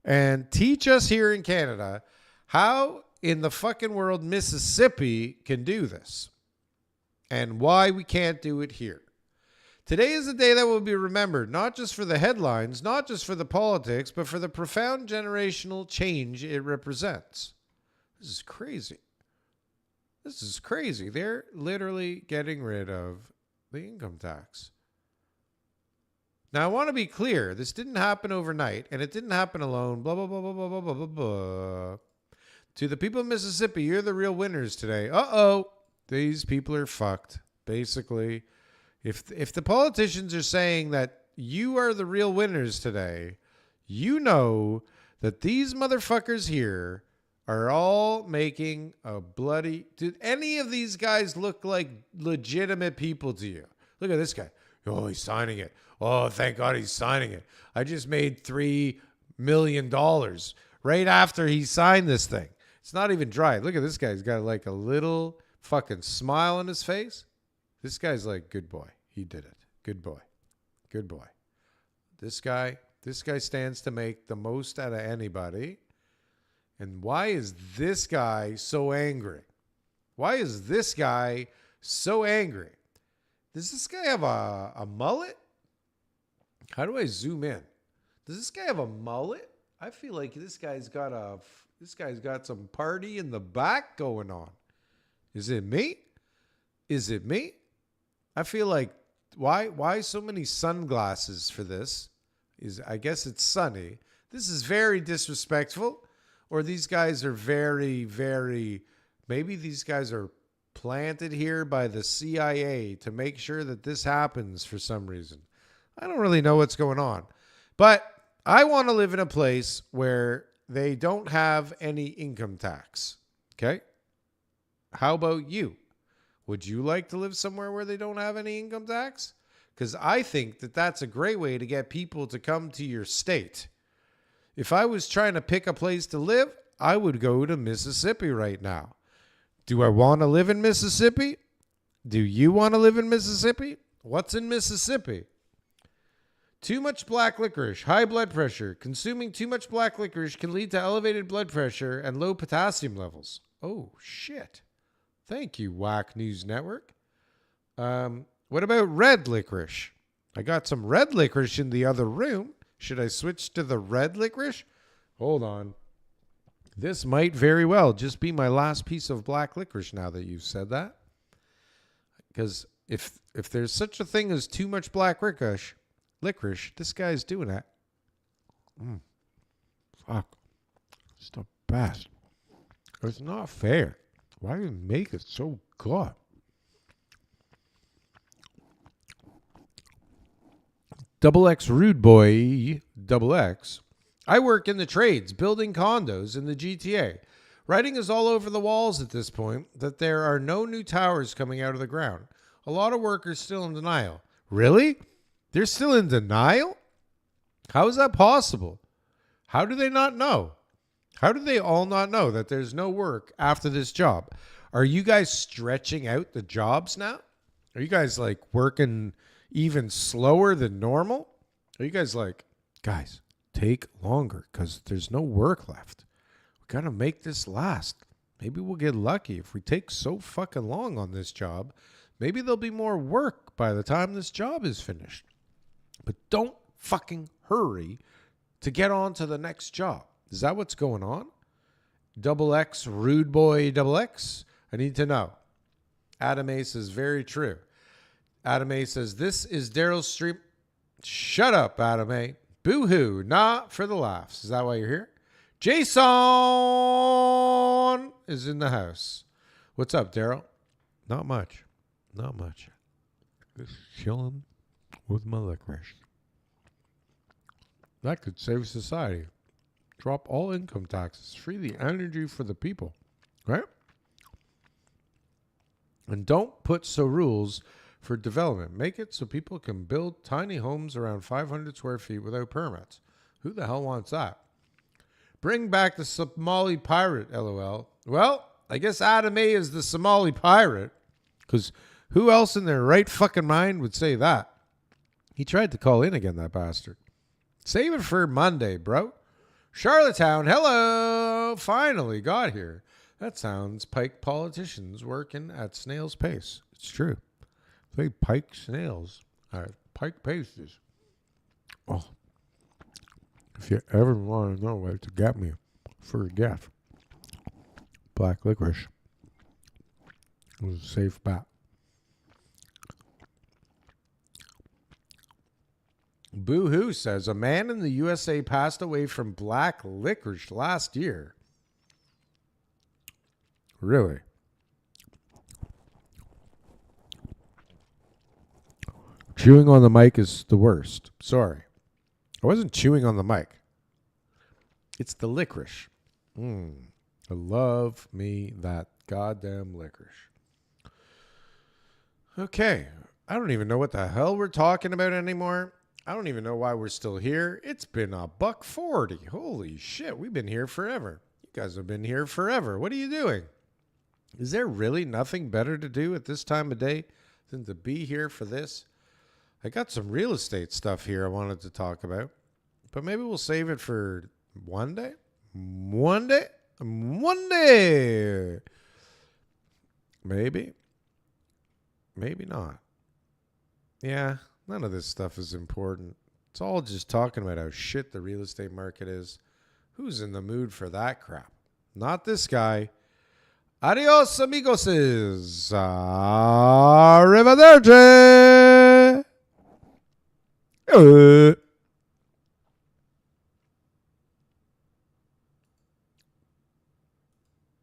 and teach us here in Canada how in the fucking world Mississippi can do this and why we can't do it here? Today is a day that will be remembered, not just for the headlines, not just for the politics, but for the profound generational change it represents. This is crazy. This is crazy. They're literally getting rid of the income tax. Now, I want to be clear. This didn't happen overnight, and it didn't happen alone. Blah, blah, blah, blah, blah, blah, blah, blah, blah. To the people of Mississippi, you're the real winners today. Uh-oh. These people are fucked, basically. If the politicians are saying that you are the real winners today, you know that these motherfuckers here are all making a bloody... Did any of these guys look like legitimate people to you? Look at this guy. Oh, he's signing it. Oh, thank God he's signing it. I just made $3 million right after he signed this thing. It's not even dry. Look at this guy. He's got like a little fucking smile on his face. This guy's like, good boy. He did it. Good boy. Good boy. This guy stands to make the most out of anybody. And why is this guy so angry? Why is this guy so angry? Does this guy have a mullet? How do I zoom in? Does this guy have a mullet? I feel like this guy's got some party in the back going on. Is it me? Is it me? I feel like why so many sunglasses for this? I guess it's sunny. This is very disrespectful. Or these guys are very, very, maybe these guys are planted here by the CIA to make sure that this happens for some reason. I don't really know what's going on. But I want to live in a place where they don't have any income tax. Okay? How about you? Would you like to live somewhere where they don't have any income tax? Because I think that that's a great way to get people to come to your state. If I was trying to pick a place to live, I would go to Mississippi right now. Do I want to live in Mississippi? Do you want to live in Mississippi? What's in Mississippi? Too much black licorice, high blood pressure. Consuming too much black licorice can lead to elevated blood pressure and low potassium levels. Oh, shit. Thank you, Whack News Network. What about red licorice? I got some red licorice in the other room. Should I switch to the red licorice? Hold on. This might very well just be my last piece of black licorice now that you've said that. Because if there's such a thing as too much black licorice, this guy's doing that. Fuck. It's the best. It's not fair. Why do you make it so good? Double X Rude Boy, Double X. I work in the trades, building condos in the GTA. Writing is all over the walls at this point that there are no new towers coming out of the ground. A lot of workers still in denial. Really? They're still in denial? How is that possible? How do they not know? How do they all not know that there's no work after this job? Are you guys stretching out the jobs now? Are you guys like working even slower than normal? Are you guys like, guys, take longer because there's no work left. We got to make this last. Maybe we'll get lucky. If we take so fucking long on this job, maybe there'll be more work by the time this job is finished. But don't fucking hurry to get on to the next job. Is that what's going on? Double X, Rude Boy, Double X? I need to know. Adam A says, very true. Adam A says, this is Darryl Street. Shut up, Adam A. Boo-hoo, not for the laughs. Is that why you're here? Jason is in the house. What's up, Darryl? Not much. Not much. Just chilling with my licorice. That could save society. Drop all income taxes. Free the energy for the people. Right? And don't put so rules for development. Make it so people can build tiny homes around 500 square feet without permits. Who the hell wants that? Bring back the Somali pirate, LOL. Well, I guess Adam A is the Somali pirate, because who else in their right fucking mind would say that? He tried to call in again, that bastard. Save it for Monday, bro. Charlottetown, hello. Finally got here. That sounds Pike politicians working at snail's pace. It's true. They pike snails at pike paces. Oh, if you ever want to know what to get me for a gift, black licorice. It was a safe bet. Boo-hoo says, a man in the USA passed away from black licorice last year. Really? Chewing on the mic is the worst. Sorry. I wasn't chewing on the mic. It's the licorice. I love me that goddamn licorice. Okay. I don't even know what the hell we're talking about anymore. I don't even know why we're still here. It's been $1.40. Holy shit, we've been here forever. You guys have been here forever. What are you doing? Is there really nothing better to do at this time of day than to be here for this? I got some real estate stuff here I wanted to talk about, but maybe we'll save it for one day. One day. Maybe. Maybe not. Yeah, none of this stuff is important. It's all just talking about how shit the real estate market is. Who's in the mood for that crap? Not this guy. Adios, amigos. Arrivederci.